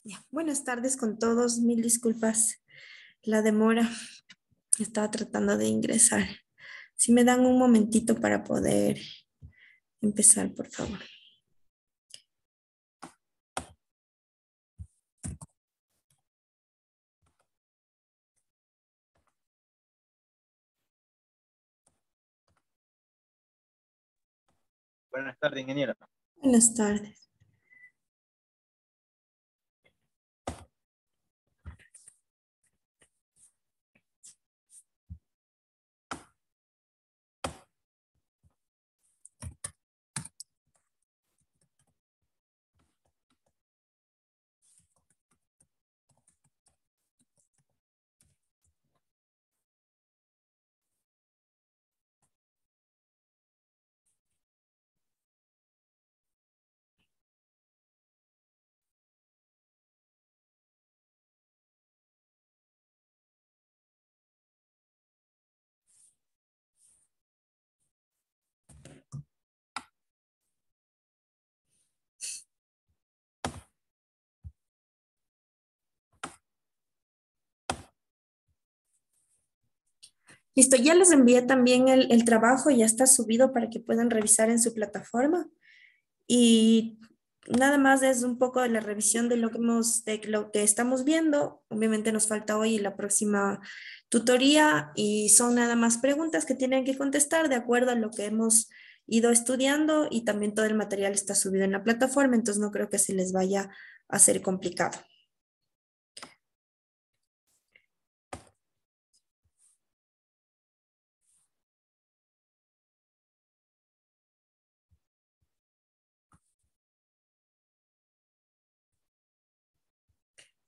Ya, buenas tardes con todos. Mil disculpas la demora. Estaba tratando de ingresar. Si me dan un momentito para poder empezar, por favor. Buenas tardes, ingeniero. Buenas tardes. Listo, ya les envié también el trabajo, ya está subido para que puedan revisar en su plataforma. Y nada más es un poco de la revisión de de lo que estamos viendo. Obviamente nos falta hoy la próxima tutoría y son nada más preguntas que tienen que contestar de acuerdo a lo que hemos ido estudiando y también todo el material está subido en la plataforma, entonces no creo que se les vaya a ser complicado.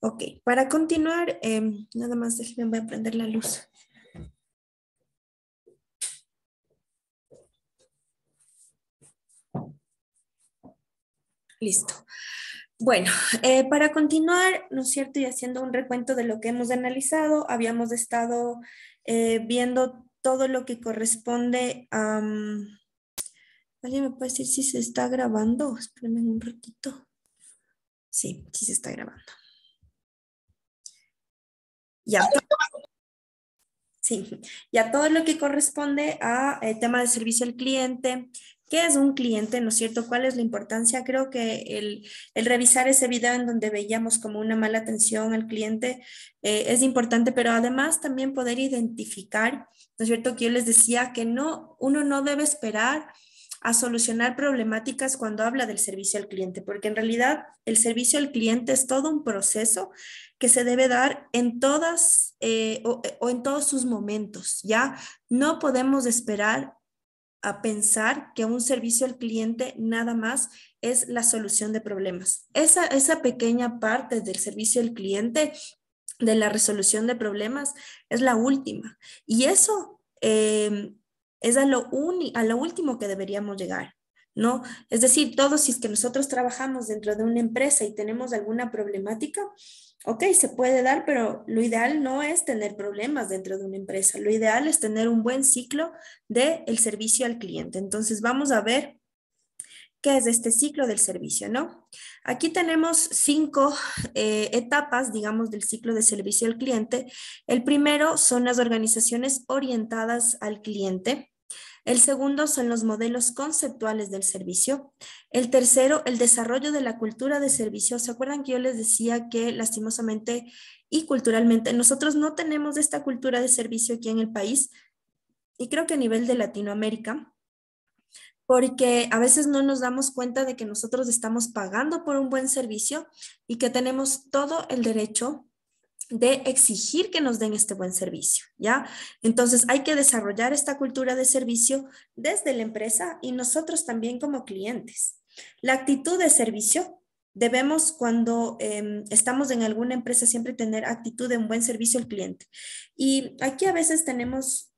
Ok, para continuar, nada más déjenme, voy a prender la luz. Listo. Bueno, para continuar, ¿no es cierto? Y haciendo un recuento de lo que hemos analizado, habíamos estado viendo todo lo que corresponde a... ¿Alguien me puede decir si se está grabando? Espérenme un ratito. Sí, sí se está grabando. Ya, sí, ya todo lo que corresponde a tema de servicio al cliente. ¿Qué es un cliente, no es cierto? ¿Cuál es la importancia? Creo que el revisar ese video en donde veíamos como una mala atención al cliente es importante, pero además también poder identificar, ¿no es cierto? Que yo les decía que no, uno no debe esperar a solucionar problemáticas cuando habla del servicio al cliente, porque en realidad el servicio al cliente es todo un proceso que se debe dar en todas o en todos sus momentos, ¿ya? No podemos esperar a pensar que un servicio al cliente nada más es la solución de problemas. Esa pequeña parte del servicio al cliente, de la resolución de problemas, es la última. Y eso es a lo último que deberíamos llegar. ¿No? Es decir, todos, si es que nosotros trabajamos dentro de una empresa y tenemos alguna problemática, ok, se puede dar, pero lo ideal no es tener problemas dentro de una empresa. Lo ideal es tener un buen ciclo del servicio al cliente. Entonces, vamos a ver qué es este ciclo del servicio, ¿no? Aquí tenemos 5 etapas, digamos, del ciclo de servicio al cliente. El primero son las organizaciones orientadas al cliente. El segundo son los modelos conceptuales del servicio. El tercero, el desarrollo de la cultura de servicio. ¿Se acuerdan que yo les decía que lastimosamente y culturalmente nosotros no tenemos esta cultura de servicio aquí en el país? Y creo que a nivel de Latinoamérica, porque a veces no nos damos cuenta de que nosotros estamos pagando por un buen servicio y que tenemos todo el derecho de exigir que nos den este buen servicio, ¿ya? Entonces hay que desarrollar esta cultura de servicio desde la empresa y nosotros también como clientes. La actitud de servicio, debemos cuando estamos en alguna empresa siempre tener actitud de un buen servicio al cliente. Y aquí a veces tenemos,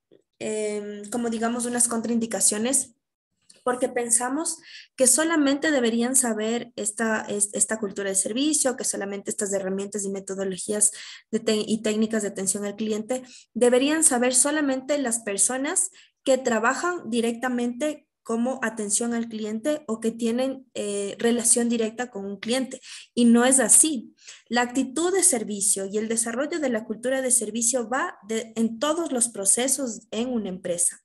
como digamos, unas contraindicaciones porque pensamos que solamente deberían saber esta cultura de servicio, que solamente estas herramientas y metodologías y técnicas de atención al cliente deberían saber solamente las personas que trabajan directamente como atención al cliente o que tienen relación directa con un cliente. Y no es así. La actitud de servicio y el desarrollo de la cultura de servicio va en todos los procesos en una empresa.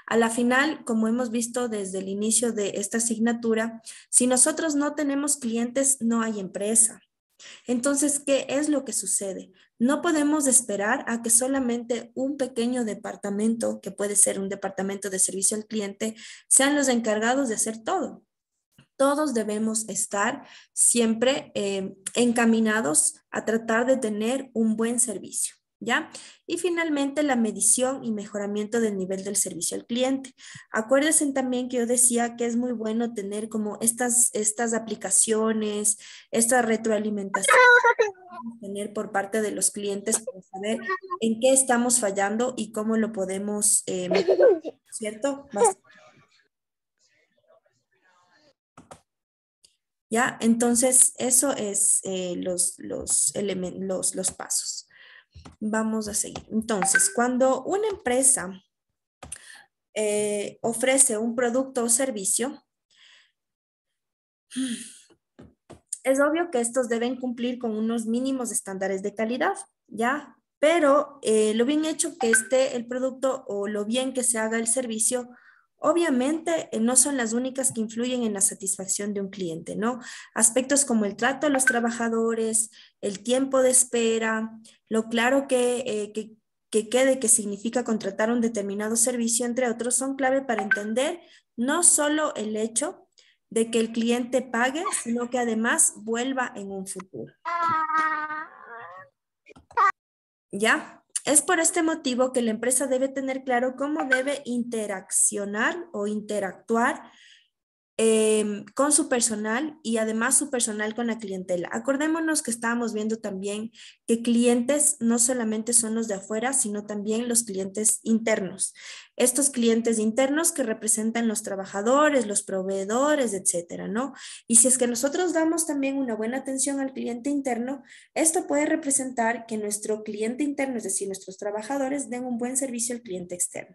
A la final, como hemos visto desde el inicio de esta asignatura, si nosotros no tenemos clientes, no hay empresa. Entonces, ¿qué es lo que sucede? No podemos esperar a que solamente un pequeño departamento, que puede ser un departamento de servicio al cliente, sean los encargados de hacer todo. Todos debemos estar siempre encaminados a tratar de tener un buen servicio. ¿Ya? Y finalmente la medición y mejoramiento del nivel del servicio al cliente. Acuérdense también que yo decía que es muy bueno tener como estas aplicaciones, esta retroalimentación tener por parte de los clientes para saber en qué estamos fallando y cómo lo podemos mejorar, ¿cierto? ¿Ya? Entonces, eso es los pasos. Vamos a seguir. Entonces, cuando una empresa ofrece un producto o servicio, es obvio que estos deben cumplir con unos mínimos estándares de calidad, ¿ya? Pero lo bien hecho que esté el producto o lo bien que se haga el servicio, obviamente no son las únicas que influyen en la satisfacción de un cliente, ¿no? Aspectos como el trato a los trabajadores, el tiempo de espera, lo claro que quede que significa contratar un determinado servicio, entre otros, son clave para entender no solo el hecho de que el cliente pague, sino que además vuelva en un futuro. ¿Ya? Es por este motivo que la empresa debe tener claro cómo debe interaccionar o interactuar con su personal y además su personal con la clientela. Acordémonos que estábamos viendo también que clientes no solamente son los de afuera, sino también los clientes internos. Estos clientes internos que representan los trabajadores, los proveedores, etcétera, ¿no? Y si es que nosotros damos también una buena atención al cliente interno, esto puede representar que nuestro cliente interno, es decir, nuestros trabajadores, den un buen servicio al cliente externo.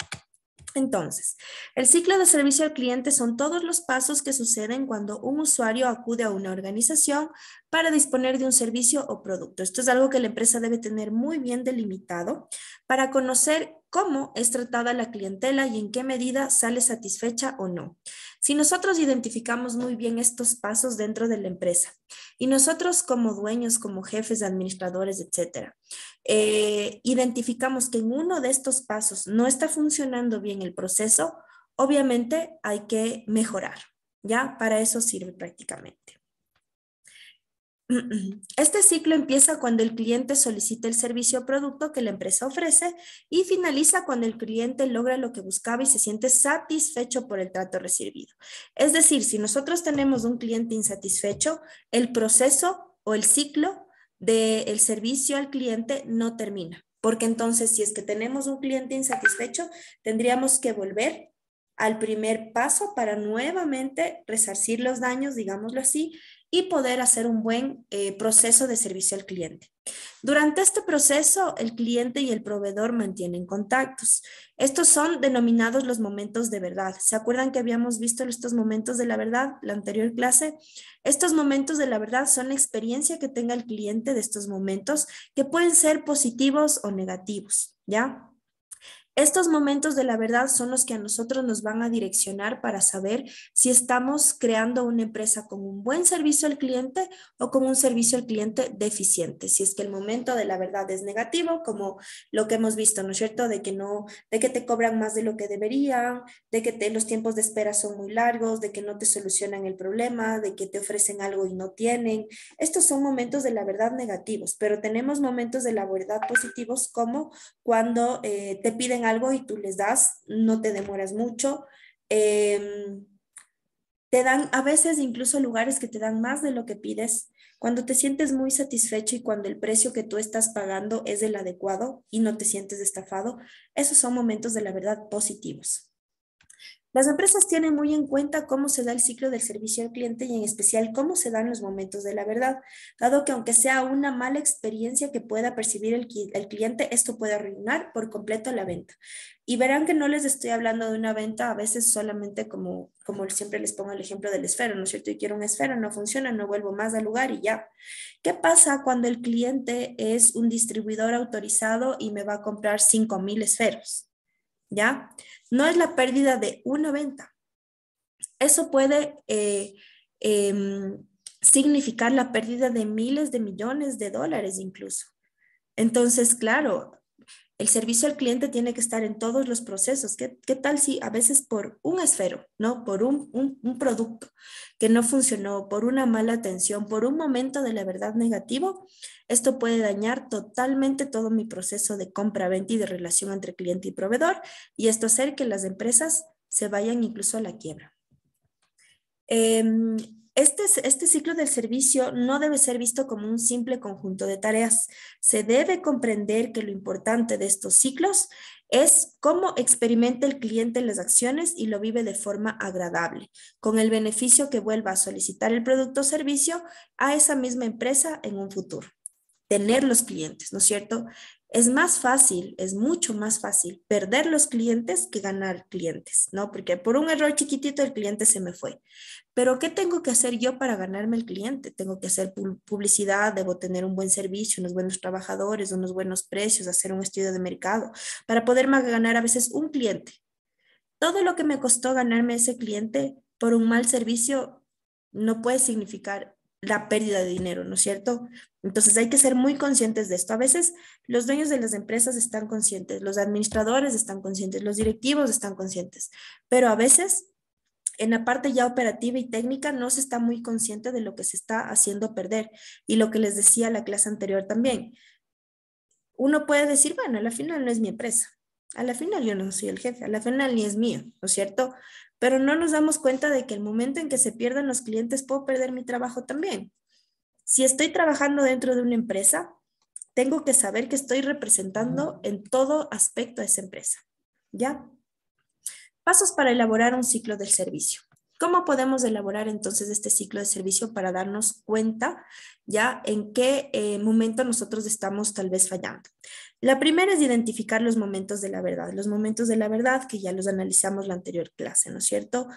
Entonces, el ciclo de servicio al cliente son todos los pasos que suceden cuando un usuario acude a una organización para disponer de un servicio o producto. Esto es algo que la empresa debe tener muy bien delimitado para conocer cómo es tratada la clientela y en qué medida sale satisfecha o no. Si nosotros identificamos muy bien estos pasos dentro de la empresa y nosotros como dueños, como jefes, administradores, etcétera, identificamos que en uno de estos pasos no está funcionando bien el proceso, obviamente hay que mejorar, ¿ya? Para eso sirve prácticamente. Este ciclo empieza cuando el cliente solicita el servicio o producto que la empresa ofrece y finaliza cuando el cliente logra lo que buscaba y se siente satisfecho por el trato recibido. Es decir, si nosotros tenemos un cliente insatisfecho, el proceso o el ciclo del servicio al cliente no termina, porque entonces si es que tenemos un cliente insatisfecho, tendríamos que volver al primer paso para nuevamente resarcir los daños, digámoslo así, y poder hacer un buen proceso de servicio al cliente. Durante este proceso, el cliente y el proveedor mantienen contactos. Estos son denominados los momentos de verdad. ¿Se acuerdan que habíamos visto estos momentos de la verdad la anterior clase? Estos momentos de la verdad son la experiencia que tenga el cliente de estos momentos, que pueden ser positivos o negativos, ¿ya? Estos momentos de la verdad son los que a nosotros nos van a direccionar para saber si estamos creando una empresa con un buen servicio al cliente o con un servicio al cliente deficiente. Si es que el momento de la verdad es negativo, como lo que hemos visto, ¿no es cierto? De que te cobran más de lo que deberían, de que los tiempos de espera son muy largos, de que no te solucionan el problema, de que te ofrecen algo y no tienen. Estos son momentos de la verdad negativos, pero tenemos momentos de la verdad positivos como cuando te piden algo y tú les das, no te demoras mucho. Te dan a veces incluso lugares que te dan más de lo que pides. Cuando te sientes muy satisfecho y cuando el precio que tú estás pagando es el adecuado y no te sientes estafado, esos son momentos de la verdad positivos. Las empresas tienen muy en cuenta cómo se da el ciclo del servicio al cliente y en especial cómo se dan los momentos de la verdad, dado que aunque sea una mala experiencia que pueda percibir el cliente, esto puede arruinar por completo la venta. Y verán que no les estoy hablando de una venta a veces solamente como siempre les pongo el ejemplo del esfero, ¿no es cierto? Y quiero un esfero, no funciona, no vuelvo más al lugar y ya. ¿Qué pasa cuando el cliente es un distribuidor autorizado y me va a comprar 5.000 esferos? ¿Ya? No es la pérdida de una venta. Eso puede significar la pérdida de miles de millones de dólares incluso. Entonces, claro, el servicio al cliente tiene que estar en todos los procesos. ¿Qué tal si a veces por un esfero, ¿no? Por un producto que no funcionó, por una mala atención, por un momento de la verdad negativo, esto puede dañar totalmente todo mi proceso de compra, venta y de relación entre cliente y proveedor y esto hacer que las empresas se vayan incluso a la quiebra. Em, este ciclo del servicio no debe ser visto como un simple conjunto de tareas. Se debe comprender que lo importante de estos ciclos es cómo experimenta el cliente las acciones y lo vive de forma agradable, con el beneficio que vuelva a solicitar el producto o servicio a esa misma empresa en un futuro. Tener los clientes, ¿no es cierto? Es más fácil, es mucho más fácil perder los clientes que ganar clientes, ¿no? Porque por un error chiquitito el cliente se me fue. Pero ¿qué tengo que hacer yo para ganarme el cliente? Tengo que hacer publicidad, debo tener un buen servicio, unos buenos trabajadores, unos buenos precios, hacer un estudio de mercado para poder ganar a veces un cliente. Todo lo que me costó ganarme ese cliente por un mal servicio no puede significar la pérdida de dinero, ¿no es cierto? Entonces hay que ser muy conscientes de esto. A veces los dueños de las empresas están conscientes, los administradores están conscientes, los directivos están conscientes, pero a veces en la parte ya operativa y técnica no se está muy consciente de lo que se está haciendo perder. Y lo que les decía la clase anterior también, uno puede decir, bueno, a la final no es mi empresa, a la final yo no soy el jefe, a la final ni es mío, ¿no es cierto? Pero no nos damos cuenta de que el momento en que se pierdan los clientes puedo perder mi trabajo también. Si estoy trabajando dentro de una empresa, tengo que saber que estoy representando en todo aspecto a esa empresa, ¿ya? Pasos para elaborar un ciclo del servicio. ¿Cómo podemos elaborar entonces este ciclo de servicio para darnos cuenta ya en qué momento nosotros estamos tal vez fallando? La primera es identificar los momentos de la verdad, los momentos de la verdad que ya los analizamos la anterior clase, ¿no es cierto?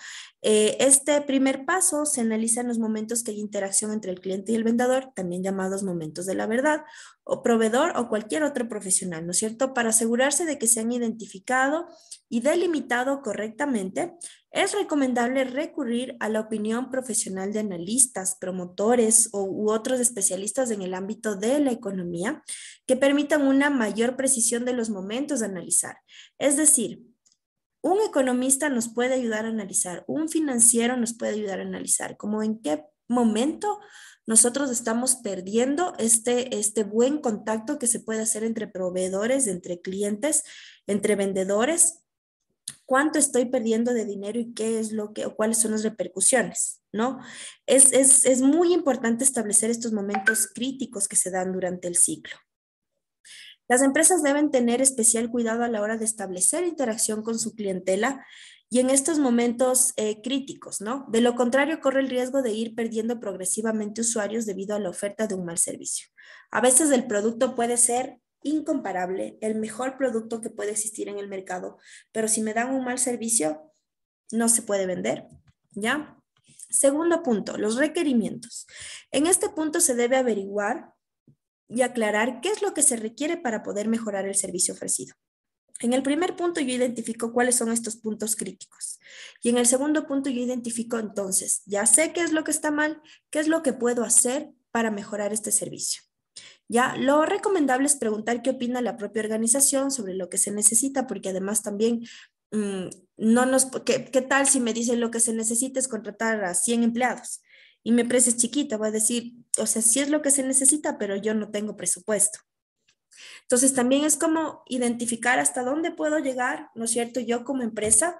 Este primer paso se analiza en los momentos que hay interacción entre el cliente y el vendedor, también llamados momentos de la verdad, o proveedor o cualquier otro profesional, ¿no es cierto? Para asegurarse de que se han identificado y delimitado correctamente, es recomendable recurrir a la opinión profesional de analistas, promotores u otros especialistas en el ámbito de la economía que permitan una mayor precisión de los momentos a analizar. Es decir, un economista nos puede ayudar a analizar, un financiero nos puede ayudar a analizar, como en qué momento nosotros estamos perdiendo este buen contacto que se puede hacer entre proveedores, entre clientes, entre vendedores, cuánto estoy perdiendo de dinero y qué es lo que, o cuáles son las repercusiones, ¿no? Es muy importante establecer estos momentos críticos que se dan durante el ciclo. Las empresas deben tener especial cuidado a la hora de establecer interacción con su clientela y en estos momentos críticos, ¿no? De lo contrario, corre el riesgo de ir perdiendo progresivamente usuarios debido a la oferta de un mal servicio. A veces el producto puede ser incomparable, el mejor producto que puede existir en el mercado, pero si me dan un mal servicio, no se puede vender, ¿ya? Segundo punto, los requerimientos. En este punto se debe averiguar y aclarar qué es lo que se requiere para poder mejorar el servicio ofrecido. En el primer punto yo identifico cuáles son estos puntos críticos y en el segundo punto yo identifico entonces, ya sé qué es lo que está mal, qué es lo que puedo hacer para mejorar este servicio. Ya, lo recomendable es preguntar qué opina la propia organización sobre lo que se necesita, porque además también mmm, no nos, ¿qué tal si me dicen lo que se necesita es contratar a 100 empleados y mi empresa es chiquita? Voy a decir, o sea, sí es lo que se necesita, pero yo no tengo presupuesto. Entonces también es como identificar hasta dónde puedo llegar, ¿no es cierto? Yo como empresa,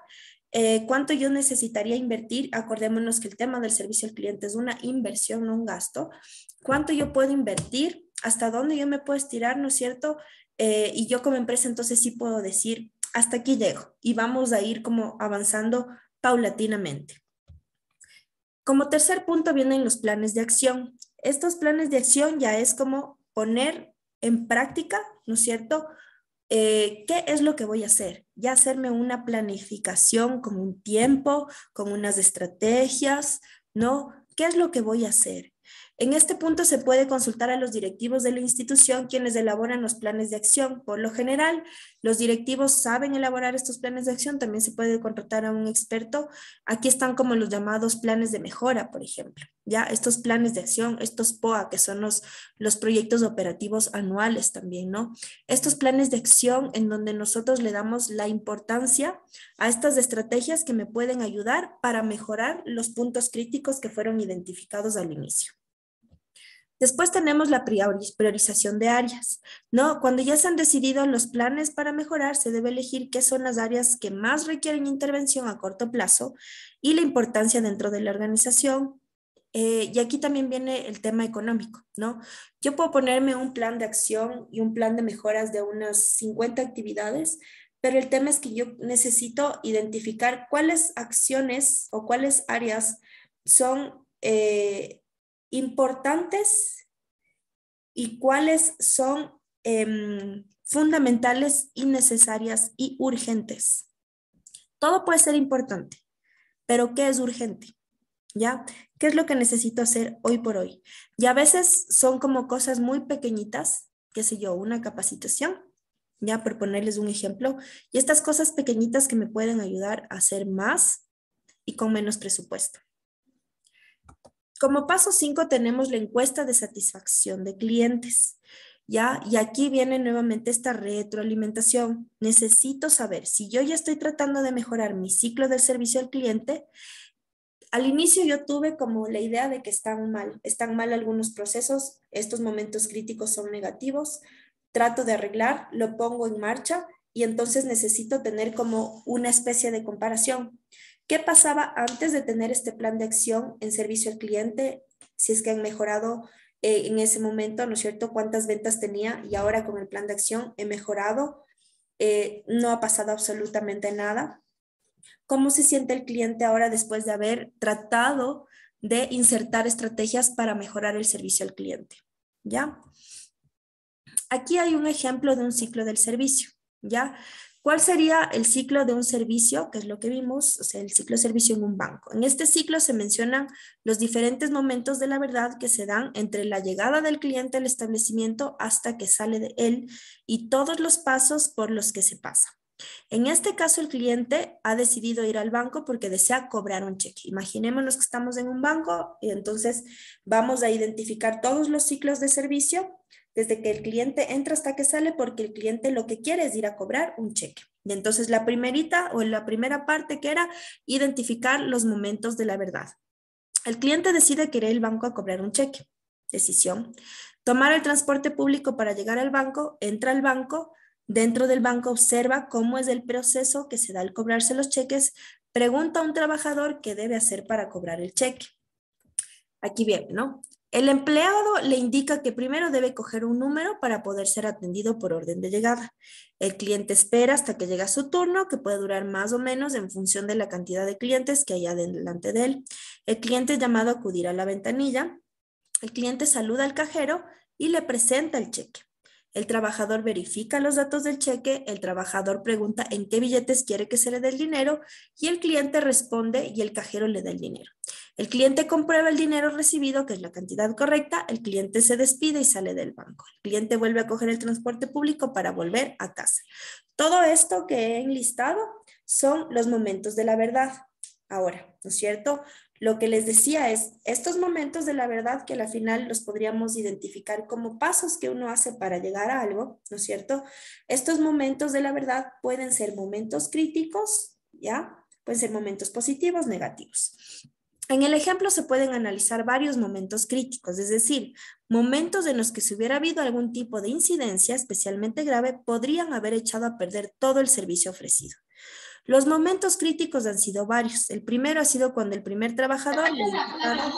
cuánto yo necesitaría invertir. Acordémonos que el tema del servicio al cliente es una inversión, no un gasto. ¿Cuánto yo puedo invertir? ¿Hasta dónde yo me puedo estirar, ¿no es cierto? Y yo como empresa entonces sí puedo decir, hasta aquí llego y vamos a ir como avanzando paulatinamente. Como tercer punto vienen los planes de acción. Estos planes de acción ya es como poner en práctica, ¿no es cierto? ¿Qué es lo que voy a hacer? Ya hacerme una planificación con un tiempo, con unas estrategias, ¿no? ¿Qué es lo que voy a hacer? En este punto se puede consultar a los directivos de la institución quienes elaboran los planes de acción. Por lo general, los directivos saben elaborar estos planes de acción, también se puede contratar a un experto. Aquí están como los llamados planes de mejora, por ejemplo. Ya estos planes de acción, estos POA, que son los proyectos operativos anuales también, ¿no? Estos planes de acción en donde nosotros le damos la importancia a estas estrategias que me pueden ayudar para mejorar los puntos críticos que fueron identificados al inicio. Después tenemos la priorización de áreas, ¿no? Cuando ya se han decidido los planes para mejorar, se debe elegir qué son las áreas que más requieren intervención a corto plazo y la importancia dentro de la organización. Y aquí también viene el tema económico, ¿no? Yo puedo ponerme un plan de acción y un plan de mejoras de unas 50 actividades, pero el tema es que yo necesito identificar cuáles acciones o cuáles áreas son importantes y cuáles son fundamentales y necesarias y urgentes. Todo puede ser importante, pero ¿qué es urgente? ¿Ya? ¿Qué es lo que necesito hacer hoy por hoy? Y a veces son como cosas muy pequeñitas, qué sé yo, una capacitación, ya por ponerles un ejemplo, y estas cosas pequeñitas que me pueden ayudar a hacer más y con menos presupuesto. Como paso 5 tenemos la encuesta de satisfacción de clientes. ¿Ya? Y aquí viene nuevamente esta retroalimentación. Necesito saber si yo ya estoy tratando de mejorar mi ciclo del servicio al cliente. Al inicio yo tuve como la idea de que están mal algunos procesos, estos momentos críticos son negativos, trato de arreglar, lo pongo en marcha y entonces necesito tener como una especie de comparación. ¿Qué pasaba antes de tener este plan de acción en servicio al cliente? Si es que han mejorado en ese momento, ¿no es cierto? ¿Cuántas ventas tenía? Y ahora con el plan de acción he mejorado, no ha pasado absolutamente nada. ¿Cómo se siente el cliente ahora después de haber tratado de insertar estrategias para mejorar el servicio al cliente? ¿Ya? Aquí hay un ejemplo de un ciclo del servicio, ¿ya? ¿Cuál sería el ciclo de un servicio? Que es lo que vimos, o sea, el ciclo de servicio en un banco. En este ciclo se mencionan los diferentes momentos de la verdad que se dan entre la llegada del cliente al establecimiento hasta que sale de él y todos los pasos por los que se pasa. En este caso, el cliente ha decidido ir al banco porque desea cobrar un cheque. Imaginémonos que estamos en un banco y entonces vamos a identificar todos los ciclos de servicio desde que el cliente entra hasta que sale, porque el cliente lo que quiere es ir a cobrar un cheque. Y entonces la primerita o la primera parte que era identificar los momentos de la verdad. El cliente decide que irá al banco a cobrar un cheque. Decisión. Tomar el transporte público para llegar al banco, entra al banco, dentro del banco observa cómo es el proceso que se da al cobrarse los cheques, pregunta a un trabajador qué debe hacer para cobrar el cheque. Aquí viene, ¿no? El empleado le indica que primero debe coger un número para poder ser atendido por orden de llegada. El cliente espera hasta que llega su turno, que puede durar más o menos en función de la cantidad de clientes que haya delante de él. El cliente es llamado a acudir a la ventanilla. El cliente saluda al cajero y le presenta el cheque. El trabajador verifica los datos del cheque, el trabajador pregunta en qué billetes quiere que se le dé el dinero y el cliente responde y el cajero le da el dinero. El cliente comprueba el dinero recibido, que es la cantidad correcta, el cliente se despide y sale del banco. El cliente vuelve a coger el transporte público para volver a casa. Todo esto que he enlistado son los momentos de la verdad. Ahora, ¿no es cierto? Lo que les decía es, estos momentos de la verdad que al final los podríamos identificar como pasos que uno hace para llegar a algo, ¿no es cierto? Estos momentos de la verdad pueden ser momentos críticos, ¿ya? Pueden ser momentos positivos, negativos. En el ejemplo se pueden analizar varios momentos críticos, es decir, momentos en los que si hubiera habido algún tipo de incidencia especialmente grave, podrían haber echado a perder todo el servicio ofrecido. Los momentos críticos han sido varios. El primero ha sido cuando el primer trabajador le indicaron...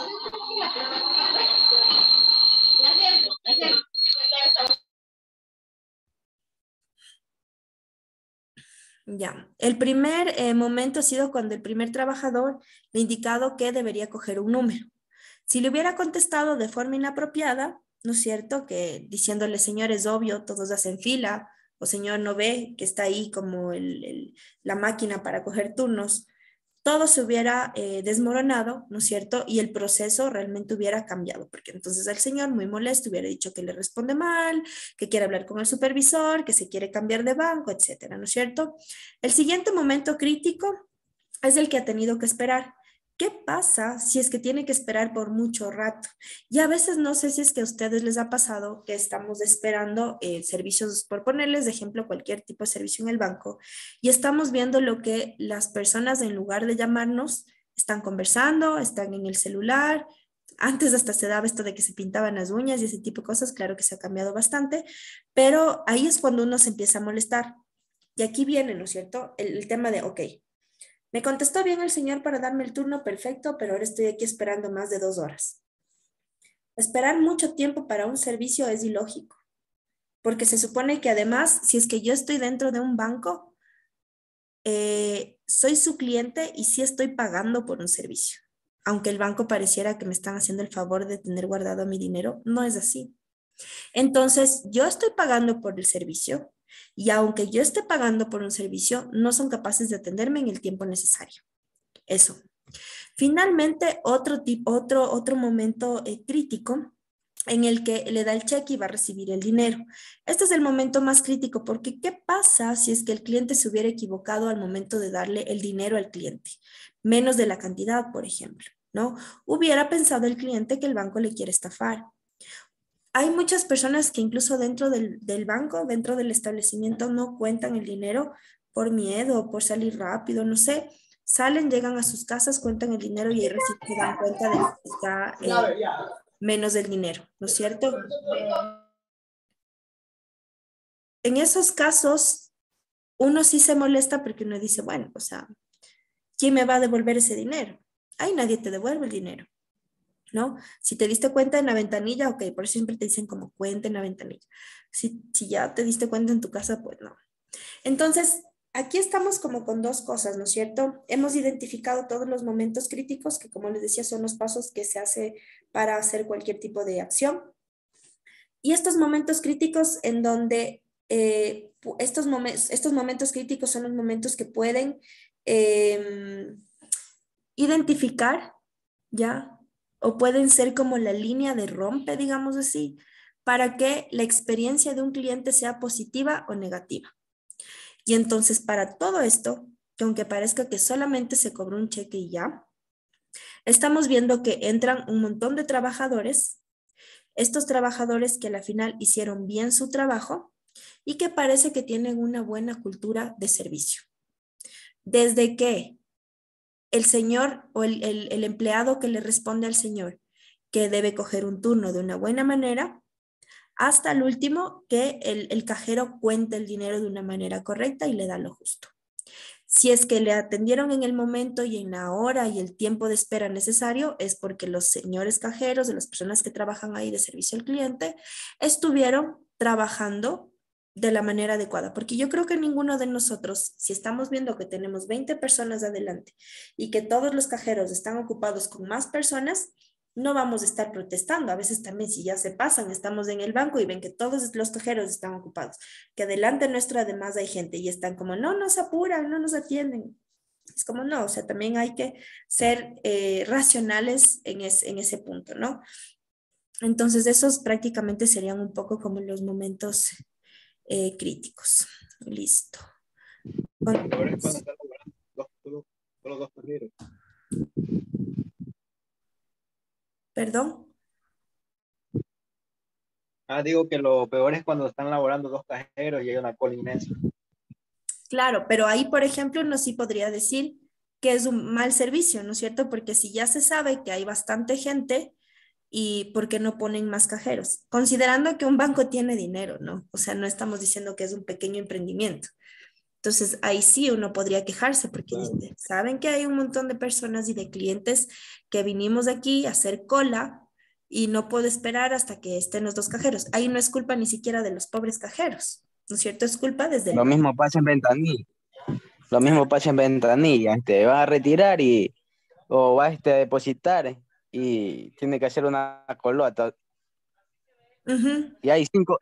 Ya, el primer momento ha sido cuando el primer trabajador le ha indicado que debería coger un número. Si le hubiera contestado de forma inapropiada, ¿no es cierto? Que diciéndole, señor, es obvio, todos hacen fila, o señor, no ve que está ahí como la máquina para coger turnos, todo se hubiera desmoronado, ¿no es cierto? Y el proceso realmente hubiera cambiado, porque entonces el señor, muy molesto, hubiera dicho que le responde mal, que quiere hablar con el supervisor, que se quiere cambiar de banco, etcétera, ¿no es cierto? El siguiente momento crítico es el que ha tenido que esperar. ¿Qué pasa si es que tiene que esperar por mucho rato? Y a veces no sé si es que a ustedes les ha pasado que estamos esperando servicios, por ponerles de ejemplo cualquier tipo de servicio en el banco, y estamos viendo lo que las personas en lugar de llamarnos están conversando, están en el celular. Antes hasta se daba esto de que se pintaban las uñas y ese tipo de cosas, claro que se ha cambiado bastante, pero ahí es cuando uno se empieza a molestar. Y aquí viene, ¿no es cierto? El tema de, ok, me contestó bien el señor para darme el turno perfecto, pero ahora estoy aquí esperando más de 2 horas. Esperar mucho tiempo para un servicio es ilógico, porque se supone que además, si es que yo estoy dentro de un banco, soy su cliente y sí estoy pagando por un servicio. Aunque el banco pareciera que me están haciendo el favor de tener guardado mi dinero, no es así. Entonces, yo estoy pagando por el servicio y aunque yo esté pagando por un servicio, no son capaces de atenderme en el tiempo necesario. Eso. Finalmente, otro momento crítico en el que le da el cheque y va a recibir el dinero. Este es el momento más crítico porque ¿qué pasa si es que el cliente se hubiera equivocado al momento de darle el dinero al cliente? Menos de la cantidad, por ejemplo, ¿no? Hubiera pensado el cliente que el banco le quiere estafar. Hay muchas personas que incluso dentro del banco, dentro del establecimiento, no cuentan el dinero por miedo, por salir rápido, no sé. Salen, llegan a sus casas, cuentan el dinero y ahí recién se dan cuenta de que está menos del dinero, ¿no es cierto? En esos casos, uno sí se molesta porque uno dice, bueno, o sea, ¿quién me va a devolver ese dinero? Ahí nadie te devuelve el dinero, ¿no? Si te diste cuenta en la ventanilla, ok, por eso siempre te dicen como cuenta en la ventanilla. Si ya te diste cuenta en tu casa, pues no. Entonces, aquí estamos como con dos cosas, ¿no es cierto? Hemos identificado todos los momentos críticos que, como les decía, son los pasos que se hace para hacer cualquier tipo de acción. Y estos momentos críticos en donde estos momentos críticos son los momentos que pueden identificar, ¿ya? O pueden ser como la línea de rompe, digamos así, para que la experiencia de un cliente sea positiva o negativa. Y entonces para todo esto, que aunque parezca que solamente se cobró un cheque y ya, estamos viendo que entran un montón de trabajadores, estos trabajadores que a la final hicieron bien su trabajo y que parece que tienen una buena cultura de servicio. Desde que el señor o el empleado que le responde al señor que debe coger un turno de una buena manera, hasta el último que el cajero cuente el dinero de una manera correcta y le da lo justo. Si es que le atendieron en el momento y en la hora y el tiempo de espera necesario, es porque los señores cajeros, de las personas que trabajan ahí de servicio al cliente, estuvieron trabajando de la manera adecuada. Porque yo creo que ninguno de nosotros, si estamos viendo que tenemos 20 personas adelante y que todos los cajeros están ocupados con más personas, no vamos a estar protestando. A veces también si ya se pasan, estamos en el banco y ven que todos los cajeros están ocupados, que delante nuestro además hay gente y están como, no nos apuran, no nos atienden. Es como, no, o sea, también hay que ser racionales en ese punto, ¿no? Entonces, esos prácticamente serían un poco como los momentos críticos. Listo. Ahora es cuando están laborando solo dos cajeros. Perdón. Digo que lo peor es cuando están laborando dos cajeros y hay una cola inmensa. Claro, pero ahí, por ejemplo, uno sí podría decir que es un mal servicio, ¿no es cierto? Porque si ya se sabe que hay bastante gente, ¿y por qué no ponen más cajeros? Considerando que un banco tiene dinero, ¿no? O sea, no estamos diciendo que es un pequeño emprendimiento. Entonces, ahí sí uno podría quejarse porque Claro. dice, saben que hay un montón de personas y de clientes que vinimos aquí a hacer cola y no puedo esperar hasta que estén los dos cajeros. Ahí no es culpa ni siquiera de los pobres cajeros, ¿no es cierto? Es culpa desde el Lo banco. mismo pasa en Ventanilla. Lo mismo pasa en ventanilla, te vas a retirar o vas a depositar y tiene que hacer una colota. Ujú. Y hay cinco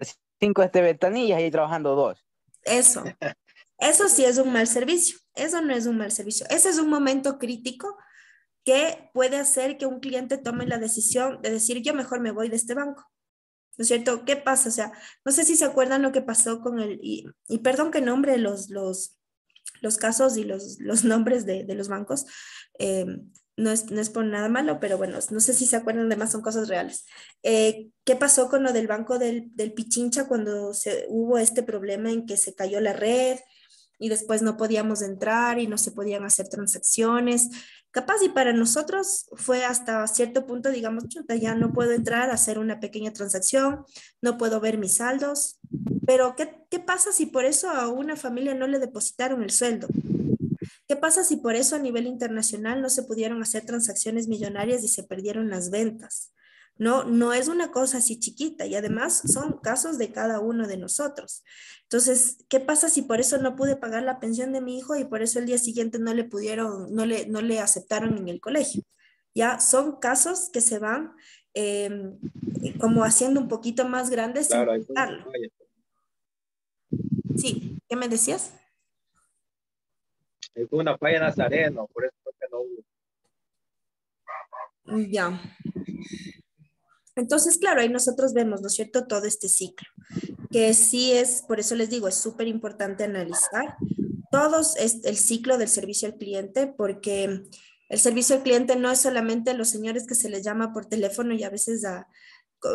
ventanillas y ahí trabajando dos. Eso. Eso sí es un mal servicio. Eso no es un mal servicio. Ese es un momento crítico que puede hacer que un cliente tome la decisión de decir, yo mejor me voy de este banco. ¿No es cierto? ¿Qué pasa? O sea, no sé si se acuerdan lo que pasó con y perdón que nombre los casos y los nombres de los bancos. eh, no es por nada malo, pero bueno, no sé si se acuerdan, además son cosas reales. ¿Qué pasó con lo del banco del Pichincha cuando hubo este problema en que se cayó la red y después no podíamos entrar y no se podían hacer transacciones? Capaz y para nosotros fue hasta cierto punto, digamos, chuta, ya no puedo entrar a hacer una pequeña transacción, no puedo ver mis saldos, pero ¿qué pasa si por eso a una familia no le depositaron el sueldo? ¿Qué pasa si por eso a nivel internacional no se pudieron hacer transacciones millonarias y se perdieron las ventas? No, no es una cosa así chiquita y además son casos de cada uno de nosotros. Entonces, ¿qué pasa si por eso no pude pagar la pensión de mi hijo y por eso el día siguiente no le pudieron, no le aceptaron en el colegio? Ya son casos que se van eh, como haciendo un poquito más grandes sin Claro, ahí fue una pensarlo. falla. Sí, ¿qué me decías? Ahí fue una falla Nazareno, por eso fue que no hubo. Ya. Entonces, claro, ahí nosotros vemos, ¿no es cierto?, todo este ciclo, que sí es, por eso les digo, es súper importante analizar todos el ciclo del servicio al cliente, porque el servicio al cliente no es solamente los señores que se les llama por teléfono y a veces a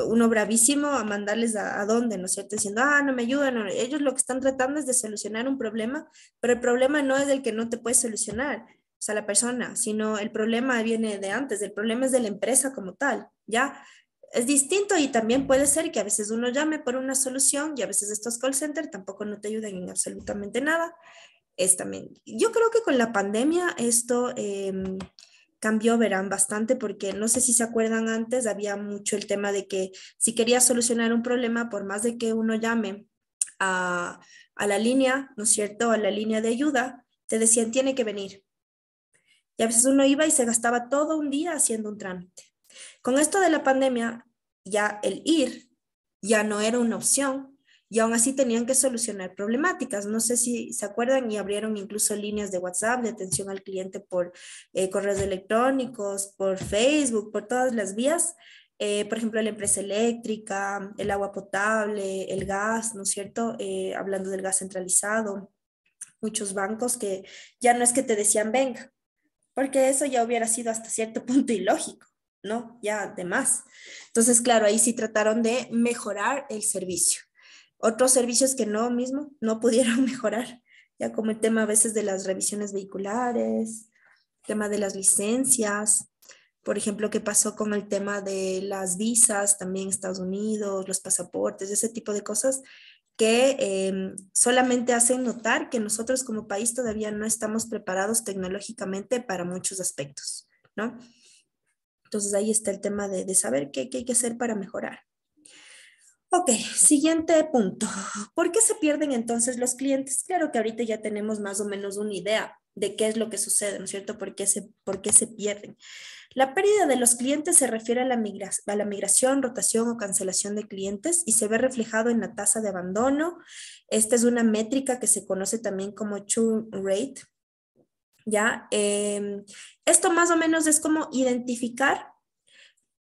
uno bravísimo a mandarles a dónde, ¿no es cierto? Diciendo, ah, no me ayudan. No. Ellos lo que están tratando es de solucionar un problema, pero el problema no es el que no te puede solucionar, o sea, la persona, sino el problema viene de antes, el problema es de la empresa como tal, ¿ya? Es distinto y también puede ser que a veces uno llame por una solución y a veces estos call centers tampoco no te ayudan en absolutamente nada. Es también, yo creo que con la pandemia esto cambió, verán, bastante porque no sé si se acuerdan antes, había mucho el tema de que si querías solucionar un problema, por más de que uno llame a la línea, ¿no es cierto?, a la línea de ayuda, te decían, tiene que venir. Y a veces uno iba y se gastaba todo un día haciendo un trámite. Con esto de la pandemia, ya el ir ya no era una opción y aún así tenían que solucionar problemáticas. No sé si se acuerdan y abrieron incluso líneas de WhatsApp de atención al cliente por correos electrónicos, por Facebook, por todas las vías. Por ejemplo, la empresa eléctrica, el agua potable, el gas, ¿no es cierto? Hablando del gas centralizado, muchos bancos que ya no es que te decían venga, porque eso ya hubiera sido hasta cierto punto ilógico, ¿no? Ya de más. Entonces, claro, ahí sí trataron de mejorar el servicio. Otros servicios que no mismo, no pudieron mejorar, ya como el tema a veces de las revisiones vehiculares, tema de las licencias, por ejemplo, qué pasó con el tema de las visas también en Estados Unidos, los pasaportes, ese tipo de cosas que solamente hacen notar que nosotros como país todavía no estamos preparados tecnológicamente para muchos aspectos, ¿no? Entonces ahí está el tema de saber qué hay que hacer para mejorar. Ok, siguiente punto. ¿Por qué se pierden entonces los clientes? Claro que ahorita ya tenemos más o menos una idea de qué es lo que sucede, ¿no es cierto? Por qué se pierden? La pérdida de los clientes se refiere a a la migración, rotación o cancelación de clientes y se ve reflejado en la tasa de abandono. Esta es una métrica que se conoce también como churn rate, ¿ya? Esto más o menos es como identificar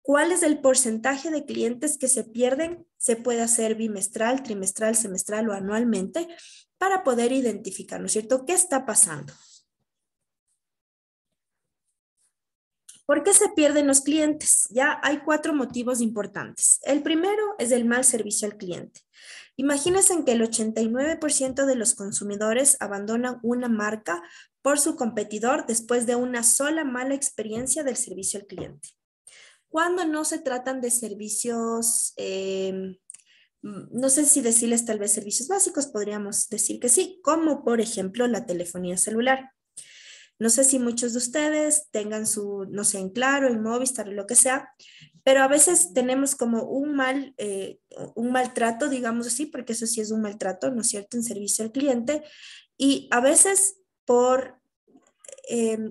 cuál es el porcentaje de clientes que se pierden. Se puede hacer bimestral, trimestral, semestral o anualmente para poder identificar, ¿no es cierto? ¿Qué está pasando? ¿Por qué se pierden los clientes? Ya hay cuatro motivos importantes. El primero es el mal servicio al cliente. Imagínense que el 89% de los consumidores abandonan una marca por su competidor después de una sola mala experiencia del servicio al cliente. Cuando no se tratan de servicios, no sé si decirles tal vez servicios básicos, podríamos decir que sí, como por ejemplo la telefonía celular. No sé si muchos de ustedes tengan su, no sé, en Claro, en Movistar o lo que sea, pero a veces tenemos como un maltrato, digamos así, porque eso sí es un maltrato, ¿no es cierto?, en servicio al cliente. Y a veces por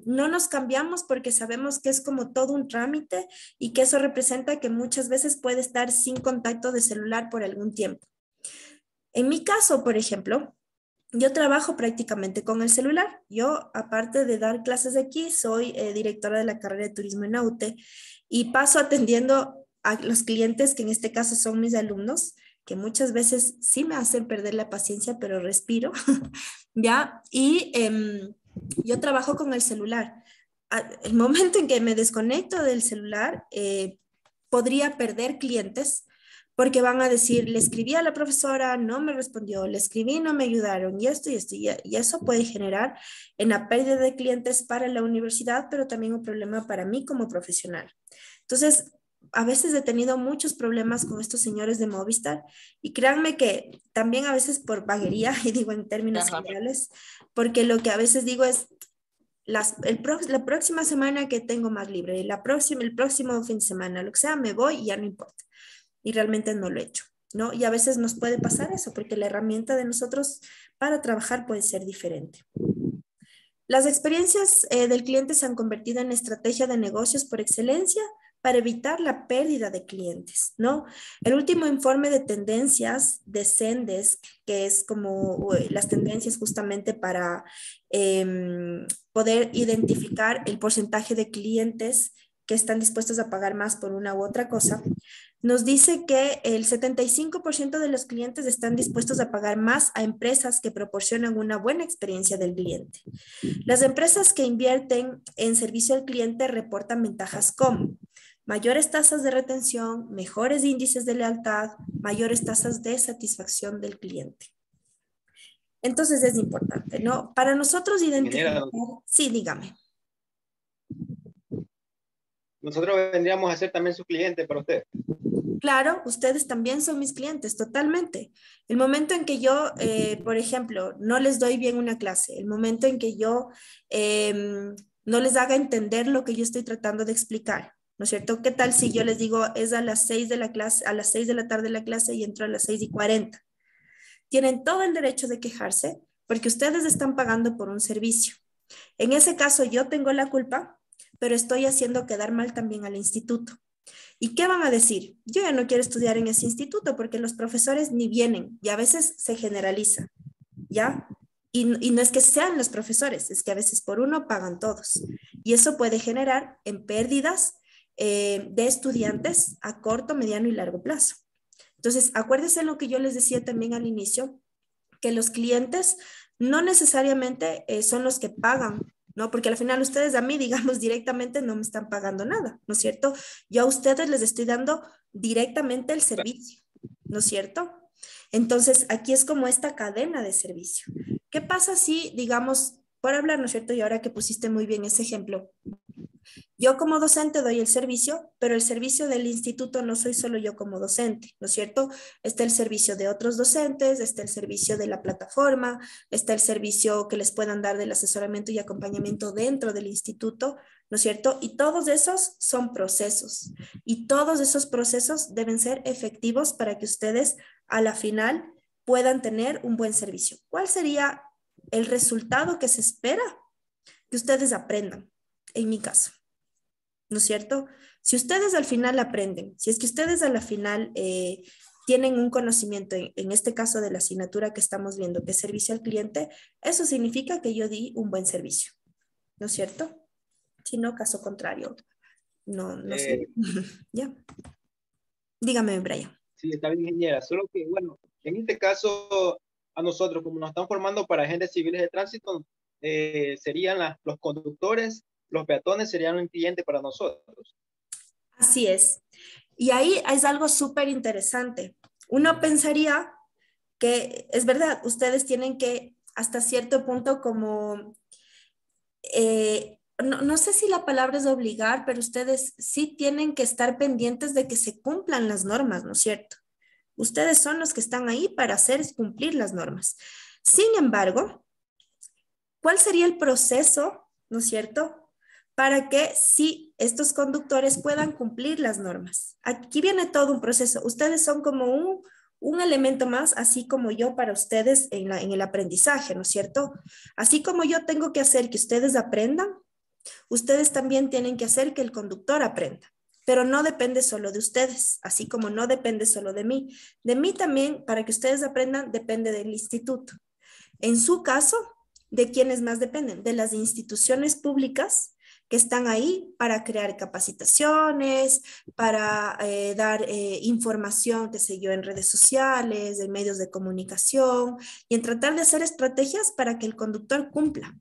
no nos cambiamos porque sabemos que es como todo un trámite y que eso representa que muchas veces puede estar sin contacto de celular por algún tiempo. En mi caso, por ejemplo, yo trabajo prácticamente con el celular. Yo, aparte de dar clases de aquí, soy directora de la carrera de turismo en AUTE y paso atendiendo a los clientes que en este caso son mis alumnos, que muchas veces sí me hacen perder la paciencia, pero respiro, ¿ya? Y yo trabajo con el celular. El momento en que me desconecto del celular, podría perder clientes porque van a decir, le escribí a la profesora, no me respondió, le escribí, no me ayudaron, y esto y esto, y eso puede generar en la pérdida de clientes para la universidad, pero también un problema para mí como profesional. Entonces, a veces he tenido muchos problemas con estos señores de Movistar y créanme que también a veces por vaguería, y digo en términos generales, porque lo que a veces digo es, la próxima semana que tengo más libre, el próximo fin de semana, lo que sea, me voy y ya no importa. Y realmente no lo he hecho, ¿no? Y a veces nos puede pasar eso, porque la herramienta de nosotros para trabajar puede ser diferente. Las experiencias del cliente se han convertido en estrategia de negocios por excelencia para evitar la pérdida de clientes, ¿no? El último informe de tendencias de Zendesk, que es como las tendencias justamente para poder identificar el porcentaje de clientes que están dispuestos a pagar más por una u otra cosa, nos dice que el 75% de los clientes están dispuestos a pagar más a empresas que proporcionan una buena experiencia del cliente. Las empresas que invierten en servicio al cliente reportan ventajas como mayores tasas de retención, mejores índices de lealtad, mayores tasas de satisfacción del cliente. Entonces es importante, ¿no? Para nosotros identificar... Sí, dígame. Nosotros vendríamos a ser también su cliente para usted. Claro, ustedes también son mis clientes, totalmente. El momento en que yo, por ejemplo, no les doy bien una clase, el momento en que yo no les haga entender lo que yo estoy tratando de explicar, ¿no es cierto? ¿Qué tal si yo les digo es a las 6 de la clase, a las 6 de la tarde la clase y entro a las 6:40? Tienen todo el derecho de quejarse porque ustedes están pagando por un servicio. En ese caso yo tengo la culpa, pero estoy haciendo quedar mal también al instituto. ¿Y qué van a decir? Yo ya no quiero estudiar en ese instituto porque los profesores ni vienen y a veces se generaliza, ¿ya? Y no es que sean los profesores, es que a veces por uno pagan todos. Y eso puede generar en pérdidas de estudiantes a corto, mediano y largo plazo. Entonces, acuérdense lo que yo les decía también al inicio, que los clientes no necesariamente son los que pagan, ¿no? Porque al final ustedes a mí, digamos, directamente no me están pagando nada, ¿no es cierto? Yo a ustedes les estoy dando directamente el servicio, ¿no es cierto? Entonces, aquí es como esta cadena de servicio. ¿Qué pasa si, digamos, por hablar, ¿no es cierto? Y ahora que pusiste muy bien ese ejemplo, yo como docente doy el servicio, pero el servicio del instituto no soy solo yo como docente, ¿no es cierto? Está el servicio de otros docentes, está el servicio de la plataforma, está el servicio que les puedan dar del asesoramiento y acompañamiento dentro del instituto, ¿no es cierto? Y todos esos son procesos y todos esos procesos deben ser efectivos para que ustedes a la final puedan tener un buen servicio. ¿Cuál sería el resultado que se espera? Que ustedes aprendan, en mi caso. ¿No es cierto? Si ustedes al final aprenden, si es que ustedes a la final tienen un conocimiento, en este caso de la asignatura que estamos viendo, que es servicio al cliente, eso significa que yo di un buen servicio, ¿no es cierto? Si no, caso contrario, no sé. Ya. Dígame, Brian. Sí, está bien, ingeniera. Solo que, bueno, en este caso, a nosotros, como nos están formando para agentes civiles de tránsito, serían los conductores, los peatones serían un cliente para nosotros. Así es. Y ahí es algo súper interesante. Uno pensaría que es verdad, ustedes tienen que hasta cierto punto como, no sé si la palabra es obligar, pero ustedes sí tienen que estar pendientes de que se cumplan las normas, ¿no es cierto? Ustedes son los que están ahí para hacer cumplir las normas. Sin embargo, ¿cuál sería el proceso, ¿no es cierto?, para que sí estos conductores puedan cumplir las normas. Aquí viene todo un proceso. Ustedes son como un elemento más, así como yo para ustedes en el aprendizaje, ¿no es cierto? Así como yo tengo que hacer que ustedes aprendan, ustedes también tienen que hacer que el conductor aprenda. Pero no depende solo de ustedes, así como no depende solo de mí. De mí también, para que ustedes aprendan, depende del instituto. En su caso, ¿de quiénes más dependen? De las instituciones públicas que están ahí para crear capacitaciones, para dar información, qué sé yo, en redes sociales, en medios de comunicación y en tratar de hacer estrategias para que el conductor cumpla.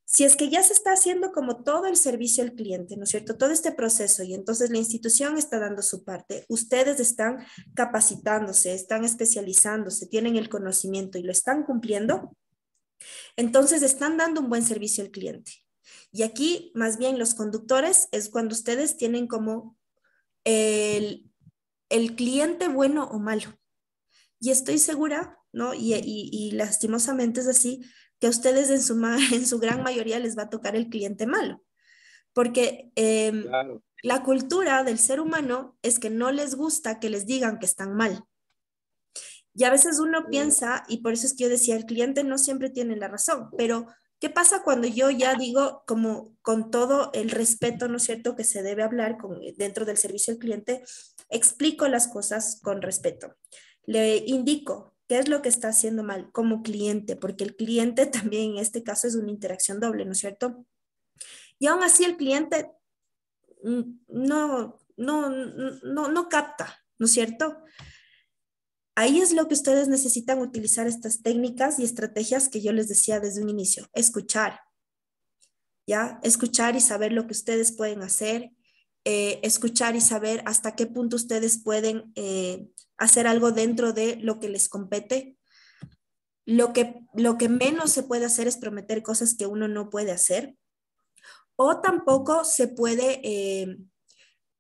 Si es que ya se está haciendo como todo el servicio al cliente, ¿no es cierto? Todo este proceso y entonces la institución está dando su parte, ustedes están capacitándose, están especializándose, tienen el conocimiento y lo están cumpliendo, entonces están dando un buen servicio al cliente. Y aquí, más bien, los conductores es cuando ustedes tienen como el cliente bueno o malo. Y estoy segura, ¿no? Y lastimosamente es así, que a ustedes en su gran mayoría les va a tocar el cliente malo. Porque Claro. la cultura del ser humano es que no les gusta que les digan que están mal. Y a veces uno piensa, y por eso es que yo decía, el cliente no siempre tiene la razón, pero ¿qué pasa cuando yo ya digo como con todo el respeto, ¿no es cierto?, que se debe hablar dentro del servicio al cliente, explico las cosas con respeto. Le indico qué es lo que está haciendo mal como cliente, porque el cliente también en este caso es una interacción doble, ¿no es cierto? Y aún así el cliente no capta, ¿no es cierto? Ahí es lo que ustedes necesitan utilizar estas técnicas y estrategias que yo les decía desde un inicio. Escuchar, ¿ya? Escuchar y saber lo que ustedes pueden hacer, escuchar y saber hasta qué punto ustedes pueden hacer algo dentro de lo que les compete. Lo que menos se puede hacer es prometer cosas que uno no puede hacer. O tampoco se puede...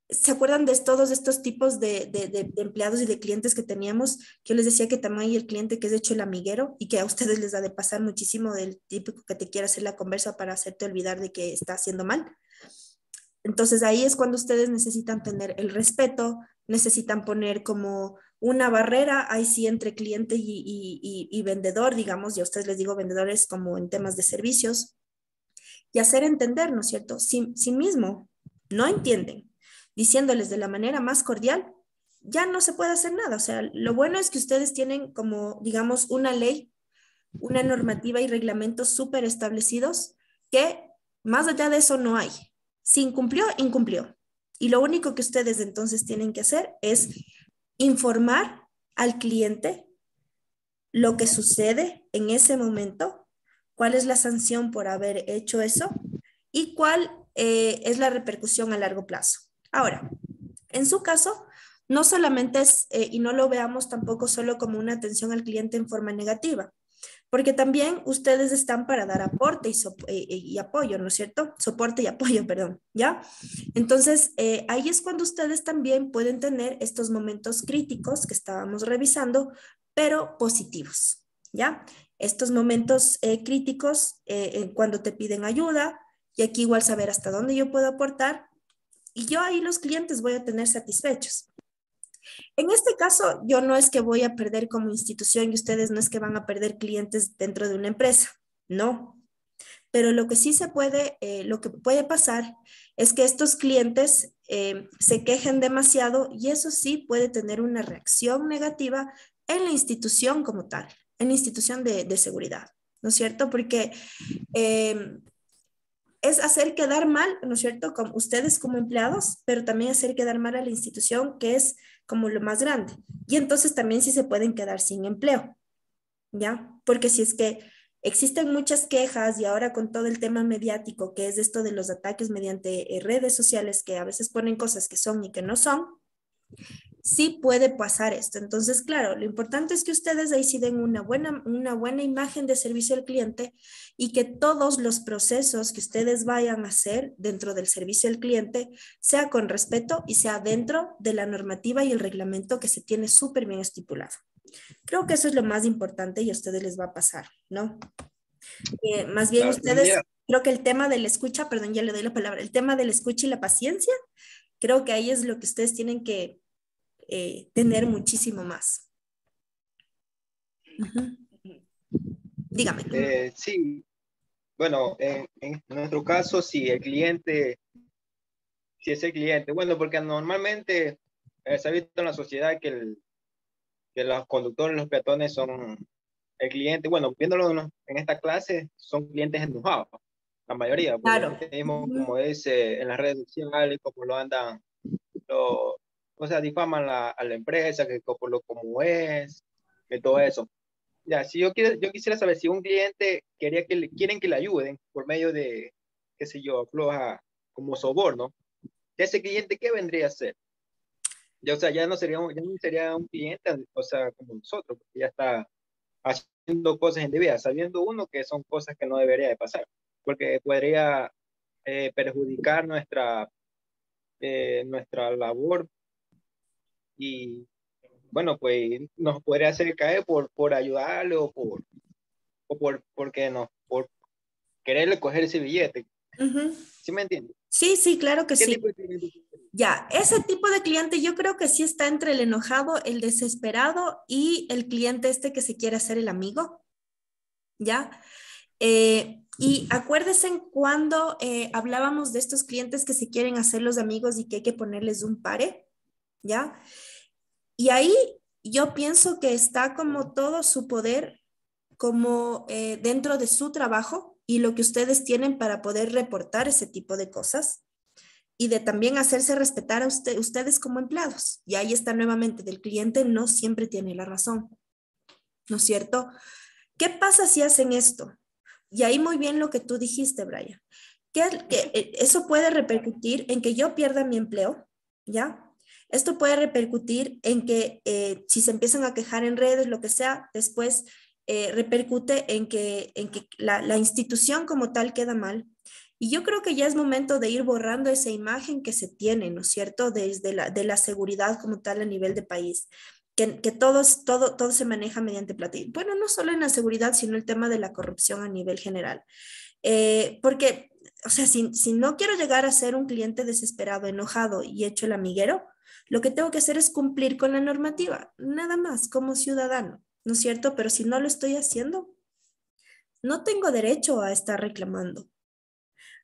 ¿se acuerdan de todos estos tipos de empleados y de clientes que teníamos? Que yo les decía que también hay el cliente que es de hecho el amiguero y que a ustedes les ha de pasar muchísimo del típico que te quiere hacer la conversa para hacerte olvidar de que está haciendo mal. Entonces ahí es cuando ustedes necesitan tener el respeto, necesitan poner como una barrera, ahí sí, entre cliente y vendedor, digamos, y a ustedes les digo vendedores como en temas de servicios, y hacer entender, ¿no es cierto? Si mismo no entienden, diciéndoles de la manera más cordial, ya no se puede hacer nada. O sea, lo bueno es que ustedes tienen como, digamos, una ley, una normativa y reglamentos súper establecidos que más allá de eso no hay. Si incumplió, incumplió. Y lo único que ustedes entonces tienen que hacer es informar al cliente lo que sucede en ese momento, cuál es la sanción por haber hecho eso y cuál es la repercusión a largo plazo. Ahora, en su caso, no solamente es, y no lo veamos tampoco solo como una atención al cliente en forma negativa, porque también ustedes están para dar aporte y apoyo, ¿no es cierto? Soporte y apoyo, perdón, ¿ya? Entonces, ahí es cuando ustedes también pueden tener estos momentos críticos que estábamos revisando, pero positivos, ¿ya? Estos momentos críticos cuando te piden ayuda, y aquí igual saber hasta dónde yo puedo aportar, y yo ahí los clientes voy a tener satisfechos. En este caso, yo no es que voy a perder como institución y ustedes no es que van a perder clientes dentro de una empresa, no. Pero lo que sí se puede, lo que puede pasar es que estos clientes se quejen demasiado y eso sí puede tener una reacción negativa en la institución como tal, en la institución de seguridad, ¿no es cierto? Porque es hacer quedar mal, ¿no es cierto?, como ustedes como empleados, pero también hacer quedar mal a la institución, que es como lo más grande. Y entonces también sí se pueden quedar sin empleo, ¿ya? Porque si es que existen muchas quejas y ahora con todo el tema mediático, que es esto de los ataques mediante redes sociales, que a veces ponen cosas que son y que no son, sí puede pasar esto. Entonces, claro, lo importante es que ustedes ahí sí den una buena imagen de servicio al cliente y que todos los procesos que ustedes vayan a hacer dentro del servicio al cliente sea con respeto y sea dentro de la normativa y el reglamento que se tiene súper bien estipulado. Creo que eso es lo más importante y a ustedes les va a pasar, ¿no? Más bien Claro, ustedes, creo que el tema de la escucha, perdón, ya le doy la palabra, el tema de la escucha y la paciencia, creo que ahí es lo que ustedes tienen que tener muchísimo más. Ujú. Dígame. Sí, bueno, en nuestro caso, si el cliente, si es el cliente, bueno, porque normalmente se ha visto en la sociedad que, que los conductores, los peatones son el cliente, bueno, viéndolo en esta clase, son clientes enojados, la mayoría, porque Claro. vemos Ujú. como es en las redes sociales, como lo andan, o sea, difaman a la empresa, que como es, que todo eso. Ya, si yo quisiera saber si un cliente quieren que le ayuden por medio de, qué sé yo, afloja como soborno, ese cliente, ¿qué vendría a ser? Ya, o sea, ya no sería un cliente, o sea, como nosotros, porque ya está haciendo cosas indebidas, sabiendo uno que son cosas que no debería de pasar, porque podría perjudicar nuestra labor y, bueno, pues nos podría hacer caer por ayudarle porque no, por quererle coger ese billete. Ujú. ¿Sí me entiendes? Sí, sí, claro que ¿Qué sí. tipo de cliente? Ya, ese tipo de cliente yo creo que sí está entre el enojado, el desesperado y el cliente este que se quiere hacer el amigo, ¿ya? Y acuérdense cuando hablábamos de estos clientes que se quieren hacer los amigos y que hay que ponerles un pare, ¿ya? Y ahí yo pienso que está como todo su poder, como dentro de su trabajo y lo que ustedes tienen para poder reportar ese tipo de cosas y de también hacerse respetar a ustedes como empleados. Y ahí está nuevamente, del cliente no siempre tiene la razón, ¿no es cierto? ¿Qué pasa si hacen esto? Y ahí muy bien lo que tú dijiste, Brian, que eso puede repercutir en que yo pierda mi empleo, ¿ya? Esto puede repercutir en que si se empiezan a quejar en redes, lo que sea, después repercute en que la institución como tal queda mal. Y yo creo que ya es momento de ir borrando esa imagen que se tiene, ¿no es cierto?, desde de la seguridad como tal a nivel de país. Que todo se maneja mediante plata. Y bueno, no solo en la seguridad, sino el tema de la corrupción a nivel general. Porque, o sea, si no quiero llegar a ser un cliente desesperado, enojado y hecho el amiguero, lo que tengo que hacer es cumplir con la normativa, nada más como ciudadano, ¿no es cierto? Pero si no lo estoy haciendo, no tengo derecho a estar reclamando.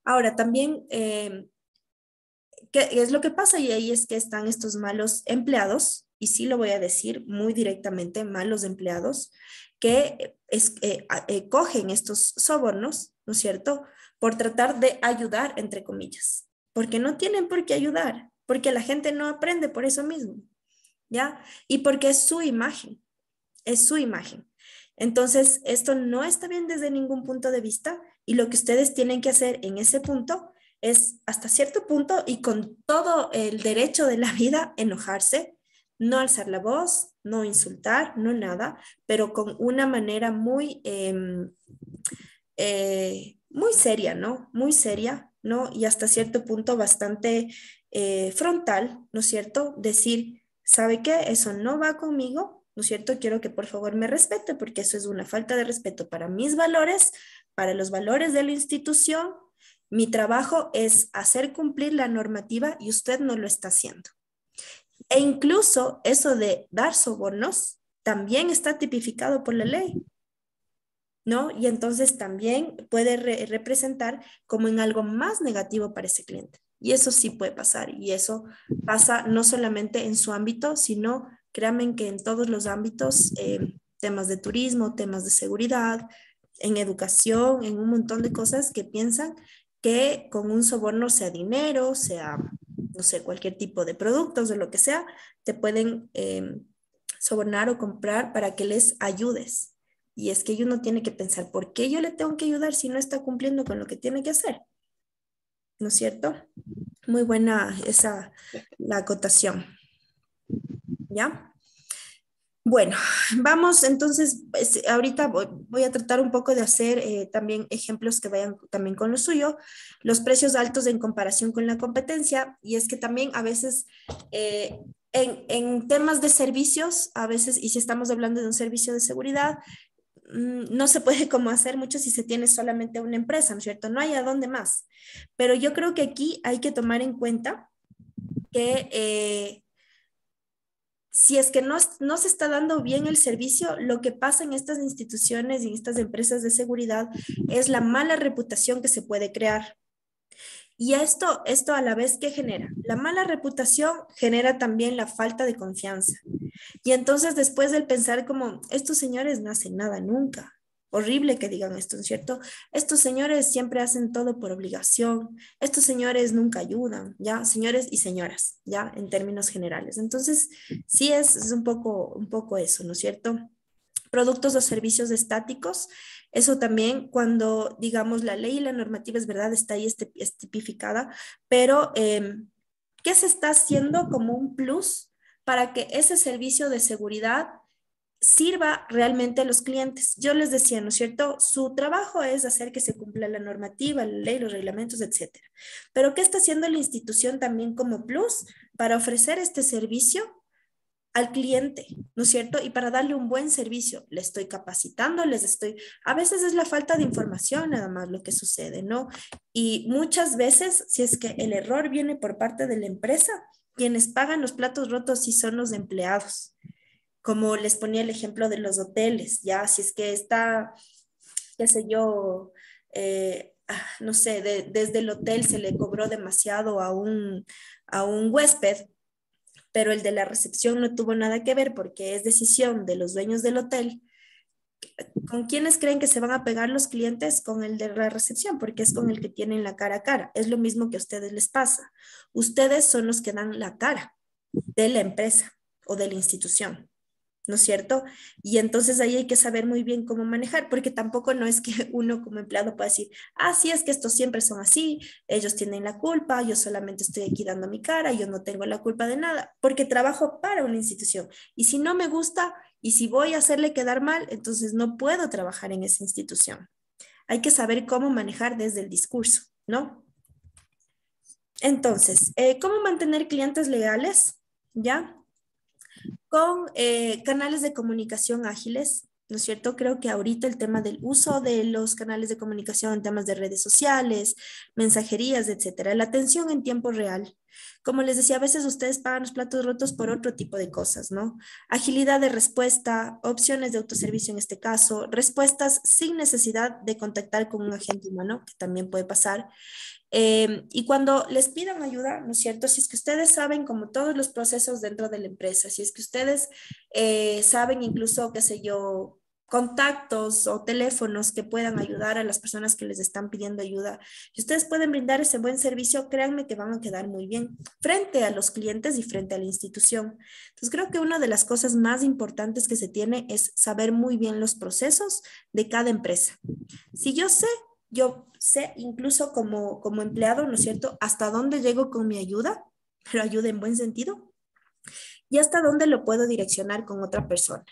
Ahora, también, ¿qué es lo que pasa? Y ahí es que están estos malos empleados, y sí lo voy a decir muy directamente, malos empleados, que cogen estos sobornos, ¿no es cierto?, por tratar de ayudar, entre comillas, porque no tienen por qué ayudar, porque la gente no aprende por eso mismo, ¿ya? Y porque es su imagen, es su imagen. Entonces, esto no está bien desde ningún punto de vista y lo que ustedes tienen que hacer en ese punto es hasta cierto punto y con todo el derecho de la vida enojarse, no alzar la voz, no insultar, no nada, pero con una manera muy seria, ¿no? Muy seria, ¿no? Y hasta cierto punto bastante frontal, ¿no es cierto? Decir, ¿sabe qué? Eso no va conmigo, ¿no es cierto? Quiero que por favor me respete porque eso es una falta de respeto para mis valores, para los valores de la institución. Mi trabajo es hacer cumplir la normativa y usted no lo está haciendo. E incluso eso de dar sobornos también está tipificado por la ley. ¿No? Y entonces también puede representar como en algo más negativo para ese cliente. Y eso sí puede pasar. Y eso pasa no solamente en su ámbito, sino créanme que en todos los ámbitos, temas de turismo, temas de seguridad, en educación, en un montón de cosas que piensan que con un soborno, sea dinero, sea, no sé, cualquier tipo de productos o lo que sea, te pueden sobornar o comprar para que les ayudes. Y es que uno tiene que pensar, ¿por qué yo le tengo que ayudar si no está cumpliendo con lo que tiene que hacer? ¿No es cierto? Muy buena esa la acotación, ¿ya? Bueno, vamos entonces, ahorita voy a tratar un poco de hacer también ejemplos que vayan también con lo suyo, los precios altos en comparación con la competencia, y es que también a veces en temas de servicios, a veces, y si estamos hablando de un servicio de seguridad, no se puede como hacer mucho si se tiene solamente una empresa, ¿no es cierto? No hay a dónde más. Pero yo creo que aquí hay que tomar en cuenta que si es que no se está dando bien el servicio, lo que pasa en estas instituciones y en estas empresas de seguridad es la mala reputación que se puede crear. Y esto a la vez, ¿qué genera? La mala reputación genera también la falta de confianza. Y entonces después del pensar como, estos señores no hacen nada nunca. Horrible que digan esto, ¿no es cierto? Estos señores siempre hacen todo por obligación. Estos señores nunca ayudan, ¿ya? Señores y señoras, ¿ya? En términos generales. Entonces, sí es un poco eso, ¿no es cierto? Productos o servicios estáticos. Eso también cuando, digamos, la ley y la normativa es verdad, está ahí tipificada, pero ¿qué se está haciendo como un plus para que ese servicio de seguridad sirva realmente a los clientes? Yo les decía, ¿no es cierto? Su trabajo es hacer que se cumpla la normativa, la ley, los reglamentos, etcétera. Pero ¿qué está haciendo la institución también como plus para ofrecer este servicio al cliente, ¿no es cierto? Y para darle un buen servicio, le estoy capacitando, a veces es la falta de información nada más lo que sucede, ¿no? Y muchas veces, si es que el error viene por parte de la empresa, quienes pagan los platos rotos sí son los empleados. Como les ponía el ejemplo de los hoteles, ya, si es que está, qué sé yo, no sé, desde el hotel se le cobró demasiado a un huésped, pero el de la recepción no tuvo nada que ver porque es decisión de los dueños del hotel. ¿Con quiénes creen que se van a pegar los clientes? Con el de la recepción, porque es con el que tienen la cara a cara. Es lo mismo que a ustedes les pasa. Ustedes son los que dan la cara de la empresa o de la institución, ¿no es cierto? Y entonces ahí hay que saber muy bien cómo manejar, porque tampoco no es que uno como empleado pueda decir, ah, sí, es que estos siempre son así, ellos tienen la culpa, yo solamente estoy aquí dando mi cara, yo no tengo la culpa de nada, porque trabajo para una institución. Y si no me gusta y si voy a hacerle quedar mal, entonces no puedo trabajar en esa institución. Hay que saber cómo manejar desde el discurso, ¿no? Entonces, ¿cómo mantener clientes legales? ¿Ya? Con canales de comunicación ágiles, ¿no es cierto? Creo que ahorita el tema del uso de los canales de comunicación en temas de redes sociales, mensajerías, etcétera, la atención en tiempo real. Como les decía, a veces ustedes pagan los platos rotos por otro tipo de cosas, ¿no? Agilidad de respuesta, opciones de autoservicio en este caso, respuestas sin necesidad de contactar con un agente humano, que también puede pasar. Y cuando les pidan ayuda, ¿no es cierto? Si es que ustedes saben como todos los procesos dentro de la empresa, si es que ustedes saben incluso, qué sé yo, contactos o teléfonos que puedan ayudar a las personas que les están pidiendo ayuda, y ustedes pueden brindar ese buen servicio, créanme que van a quedar muy bien frente a los clientes y frente a la institución. Entonces creo que una de las cosas más importantes que se tiene es saber muy bien los procesos de cada empresa. Si yo sé incluso como empleado, ¿no es cierto?, hasta dónde llego con mi ayuda, pero ayuda en buen sentido, y hasta dónde lo puedo direccionar con otra persona,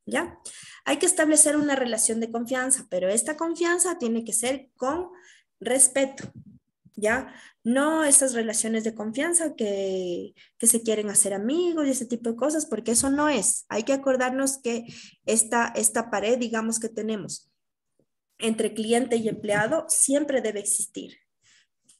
¿ya? Hay que establecer una relación de confianza, pero esta confianza tiene que ser con respeto, ¿ya? No esas relaciones de confianza que se quieren hacer amigos y ese tipo de cosas, porque eso no es. Hay que acordarnos que esta pared, digamos, que tenemos entre cliente y empleado siempre debe existir.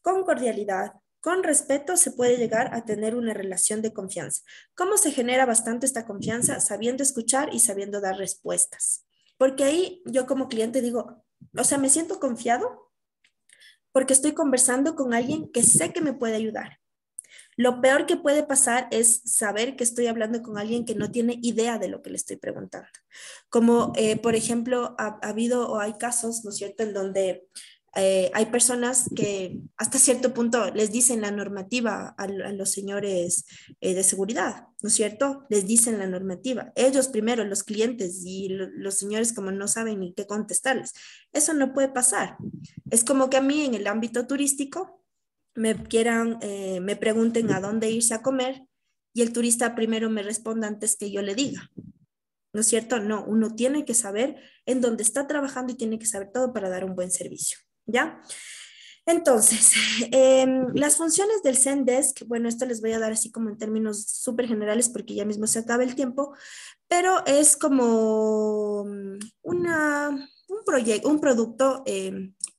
Con cordialidad, con respeto se puede llegar a tener una relación de confianza. ¿Cómo se genera bastante esta confianza? Sabiendo escuchar y sabiendo dar respuestas. Porque ahí yo como cliente digo, o sea, me siento confiado porque estoy conversando con alguien que sé que me puede ayudar. Lo peor que puede pasar es saber que estoy hablando con alguien que no tiene idea de lo que le estoy preguntando. Como, por ejemplo, ha habido o hay casos, ¿no es cierto?, en donde hay personas que hasta cierto punto les dicen la normativa a los señores de seguridad, ¿no es cierto? Les dicen la normativa. Ellos primero, los clientes y los señores como no saben ni qué contestarles. Eso no puede pasar. Es como que a mí en el ámbito turístico me pregunten a dónde irse a comer y el turista primero me responda antes que yo le diga. ¿No es cierto? No, uno tiene que saber en dónde está trabajando y tiene que saber todo para dar un buen servicio, ¿ya? Entonces, las funciones del Zendesk, bueno, esto les voy a dar así como en términos súper generales porque ya mismo se acaba el tiempo, pero es como un producto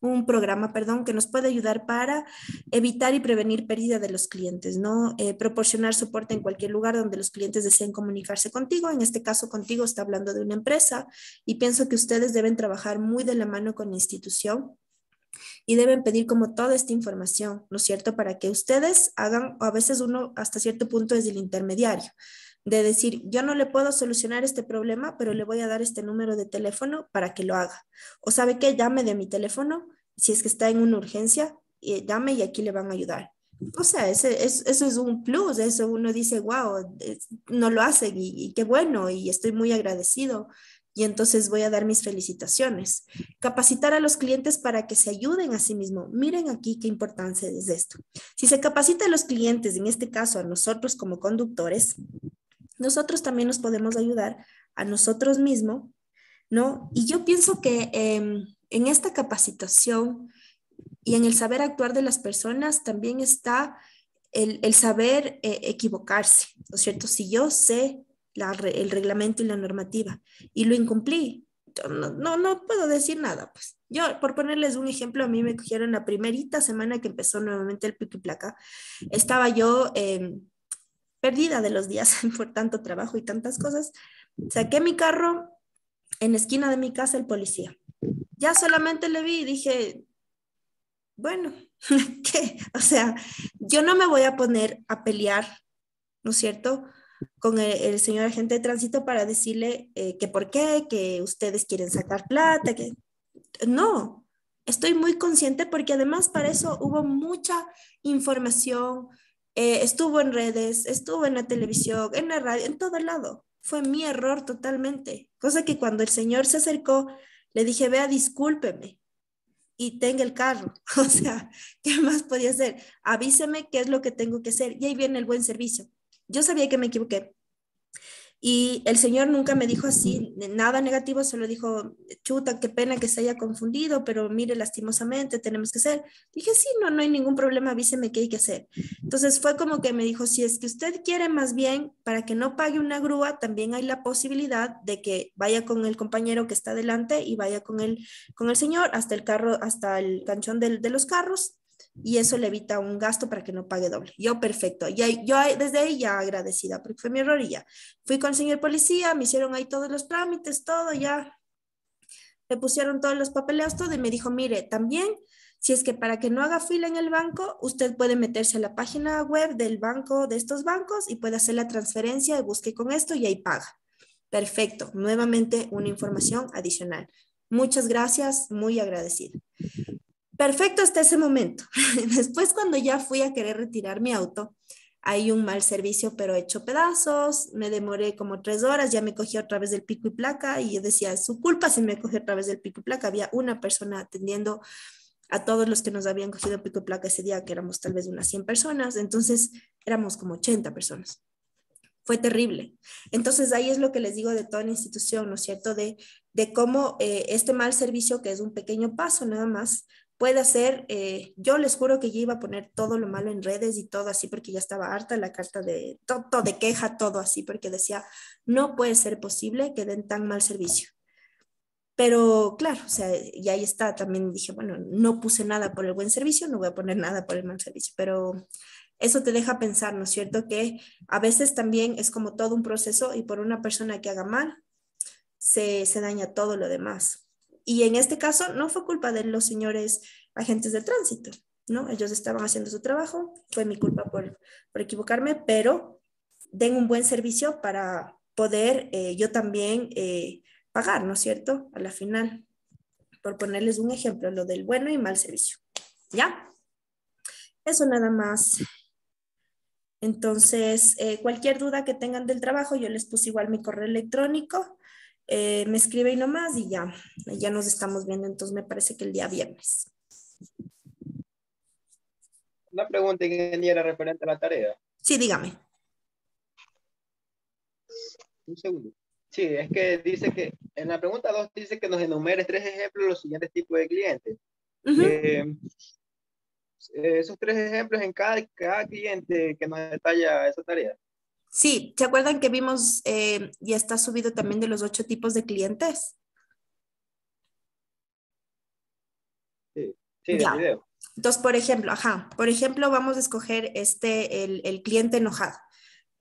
un programa, perdón, que nos puede ayudar para evitar y prevenir pérdida de los clientes, ¿no? Proporcionar soporte en cualquier lugar donde los clientes deseen comunicarse contigo. En este caso, contigo está hablando de una empresa y pienso que ustedes deben trabajar muy de la mano con la institución y deben pedir como toda esta información, ¿no es cierto? Para que ustedes hagan, o a veces uno hasta cierto punto es el intermediario, de decir, yo no le puedo solucionar este problema, pero le voy a dar este número de teléfono para que lo haga. O sabe qué, llame de mi teléfono, si es que está en una urgencia, llame y aquí le van a ayudar. O sea, eso es un plus, eso uno dice, wow, no lo hacen y qué bueno, y estoy muy agradecido. Y entonces voy a dar mis felicitaciones. Capacitar a los clientes para que se ayuden a sí mismos. Miren aquí qué importancia es esto. Si se capacita a los clientes, en este caso a nosotros como conductores, nosotros también nos podemos ayudar a nosotros mismos, ¿no? Y yo pienso que en esta capacitación y en el saber actuar de las personas también está el saber equivocarse, ¿no es cierto? Si yo sé el reglamento y la normativa y lo incumplí, yo no puedo decir nada, pues. Yo, por ponerles un ejemplo, a mí me cogieron la primerita semana que empezó nuevamente el pico y placa. Estaba yo perdida de los días por tanto trabajo y tantas cosas. Saqué mi carro en la esquina de mi casa el policía. Ya solamente le vi y dije, bueno, ¿qué? O sea, yo no me voy a poner a pelear, ¿no es cierto? Con el señor agente de tránsito para decirle que por qué, que ustedes quieren sacar plata, que no, estoy muy consciente porque además para eso hubo mucha información, estuvo en redes, estuvo en la televisión, en la radio, en todo lado. Fue mi error totalmente. Cosa que cuando el señor se acercó, le dije, vea, discúlpeme y tenga el carro. O sea, ¿qué más podía hacer? Avíseme qué es lo que tengo que hacer. Y ahí viene el buen servicio. Yo sabía que me equivoqué, y el señor nunca me dijo así, nada negativo, solo dijo, chuta, qué pena que se haya confundido, pero mire, lastimosamente tenemos que hacer. Dije, sí, no hay ningún problema, avíseme qué hay que hacer. Entonces fue como que me dijo, si es que usted quiere más bien, para que no pague una grúa, también hay la posibilidad de que vaya con el compañero que está adelante y vaya con el señor hasta el carro, hasta el canchón de los carros, y eso le evita un gasto para que no pague doble. Yo, perfecto. Yo desde ahí ya agradecida, porque fue mi error y ya. Fui con el señor policía, me hicieron ahí todos los trámites, todo, ya me pusieron todos los papeleos, todo, y me dijo, mire, también, si es que para que no haga fila en el banco, usted puede meterse a la página web del banco, de estos bancos, y puede hacer la transferencia, y busque con esto y ahí paga. Perfecto, nuevamente una información adicional. Muchas gracias, muy agradecida. Perfecto hasta ese momento. Después, cuando ya fui a querer retirar mi auto, hay un mal servicio, pero hecho pedazos. Me demoré como 3 horas, ya me cogí otra vez del pico y placa y yo decía, es su culpa si me cogí otra vez del pico y placa. Había una persona atendiendo a todos los que nos habían cogido pico y placa ese día, que éramos tal vez unas 100 personas, entonces éramos como 80 personas. Fue terrible. Entonces ahí es lo que les digo de toda la institución, ¿no es cierto? De cómo este mal servicio, que es un pequeño paso nada más, puede hacer, yo les juro que yo iba a poner todo lo malo en redes y todo así, porque ya estaba harta la carta de, todo de queja, todo así, porque decía, no puede ser posible que den tan mal servicio. Pero claro, o sea, y ahí está, también dije, bueno, no puse nada por el buen servicio, no voy a poner nada por el mal servicio, pero eso te deja pensar, ¿no es cierto? Que a veces también es como todo un proceso y por una persona que haga mal, se daña todo lo demás. Y en este caso no fue culpa de los señores agentes de tránsito, ¿no? Ellos estaban haciendo su trabajo, fue mi culpa por equivocarme, pero den un buen servicio para poder yo también pagar, ¿no es cierto? A la final, por ponerles un ejemplo, lo del bueno y mal servicio. ¿Ya? Eso nada más. Entonces, cualquier duda que tengan del trabajo, yo les puse igual mi correo electrónico, me escriben nomás y ya nos estamos viendo, entonces me parece que el día viernes. Una pregunta, ingeniera, referente a la tarea. Sí, dígame. Un segundo. Sí, es que dice que en la pregunta 2 dice que nos enumeres 3 ejemplos de los siguientes tipos de clientes. Esos 3 ejemplos en cada cliente que nos detalla esa tarea. Sí, ¿se acuerdan que vimos, ya está subido también de los 8 tipos de clientes? Sí. Sí, del Ya. video. Entonces, por ejemplo, vamos a escoger el cliente enojado.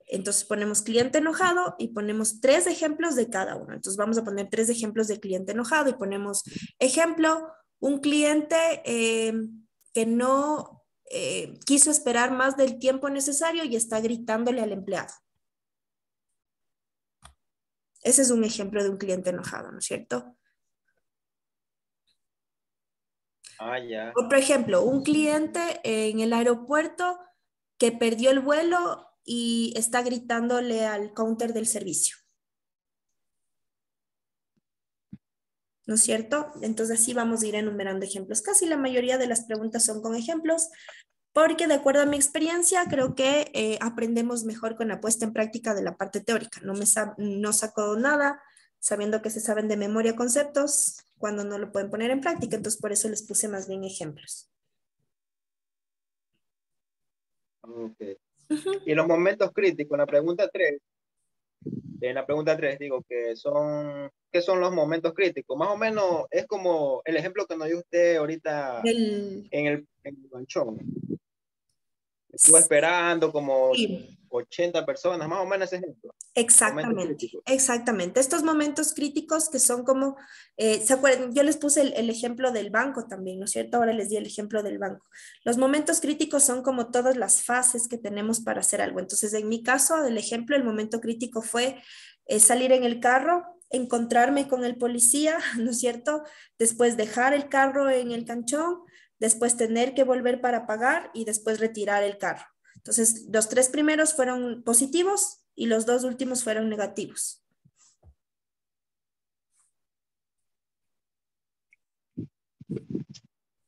Entonces ponemos cliente enojado y ponemos 3 ejemplos de cada uno. Entonces vamos a poner 3 ejemplos de cliente enojado y ponemos ejemplo, un cliente que no quiso esperar más del tiempo necesario y está gritándole al empleado. Ese es un ejemplo de un cliente enojado, ¿no es cierto? Ah, ya. Otro ejemplo, un cliente en el aeropuerto que perdió el vuelo y está gritándole al counter del servicio. ¿No es cierto? Entonces así vamos a ir enumerando ejemplos. Casi la mayoría de las preguntas son con ejemplos, porque de acuerdo a mi experiencia, creo que aprendemos mejor con la puesta en práctica de la parte teórica. No saco nada sabiendo que se saben de memoria conceptos cuando no lo pueden poner en práctica, entonces por eso les puse más bien ejemplos. Ok. Ujú. Y los momentos críticos, en la pregunta 3 digo que ¿qué son los momentos críticos? Más o menos es como el ejemplo que nos dio usted ahorita Del- en el manchón. Estuvo esperando como Sí. 80 personas, más o menos ese ejemplo. Momentos Exactamente, críticos. exactamente. Estos momentos críticos que son como, ¿se acuerdan? Yo les puse el ejemplo del banco también, ¿no es cierto? Ahora les di el ejemplo del banco. Los momentos críticos son como todas las fases que tenemos para hacer algo. Entonces, en mi caso, del ejemplo, el momento crítico fue salir en el carro, encontrarme con el policía, ¿no es cierto? Después dejar el carro en el canchón, después tener que volver para pagar y después retirar el carro. Entonces, los 3 primeros fueron positivos y los 2 últimos fueron negativos.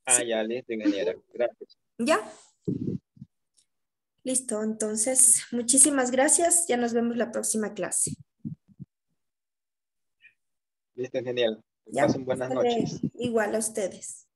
Ah, ¿Sí? ya, listo, ingeniera. Gracias. ¿Ya? Listo. Entonces, muchísimas gracias. Ya nos vemos la próxima clase. Listo, ingeniera. Que ¿Ya? pasen buenas Hasta luego. noches. Igual a ustedes.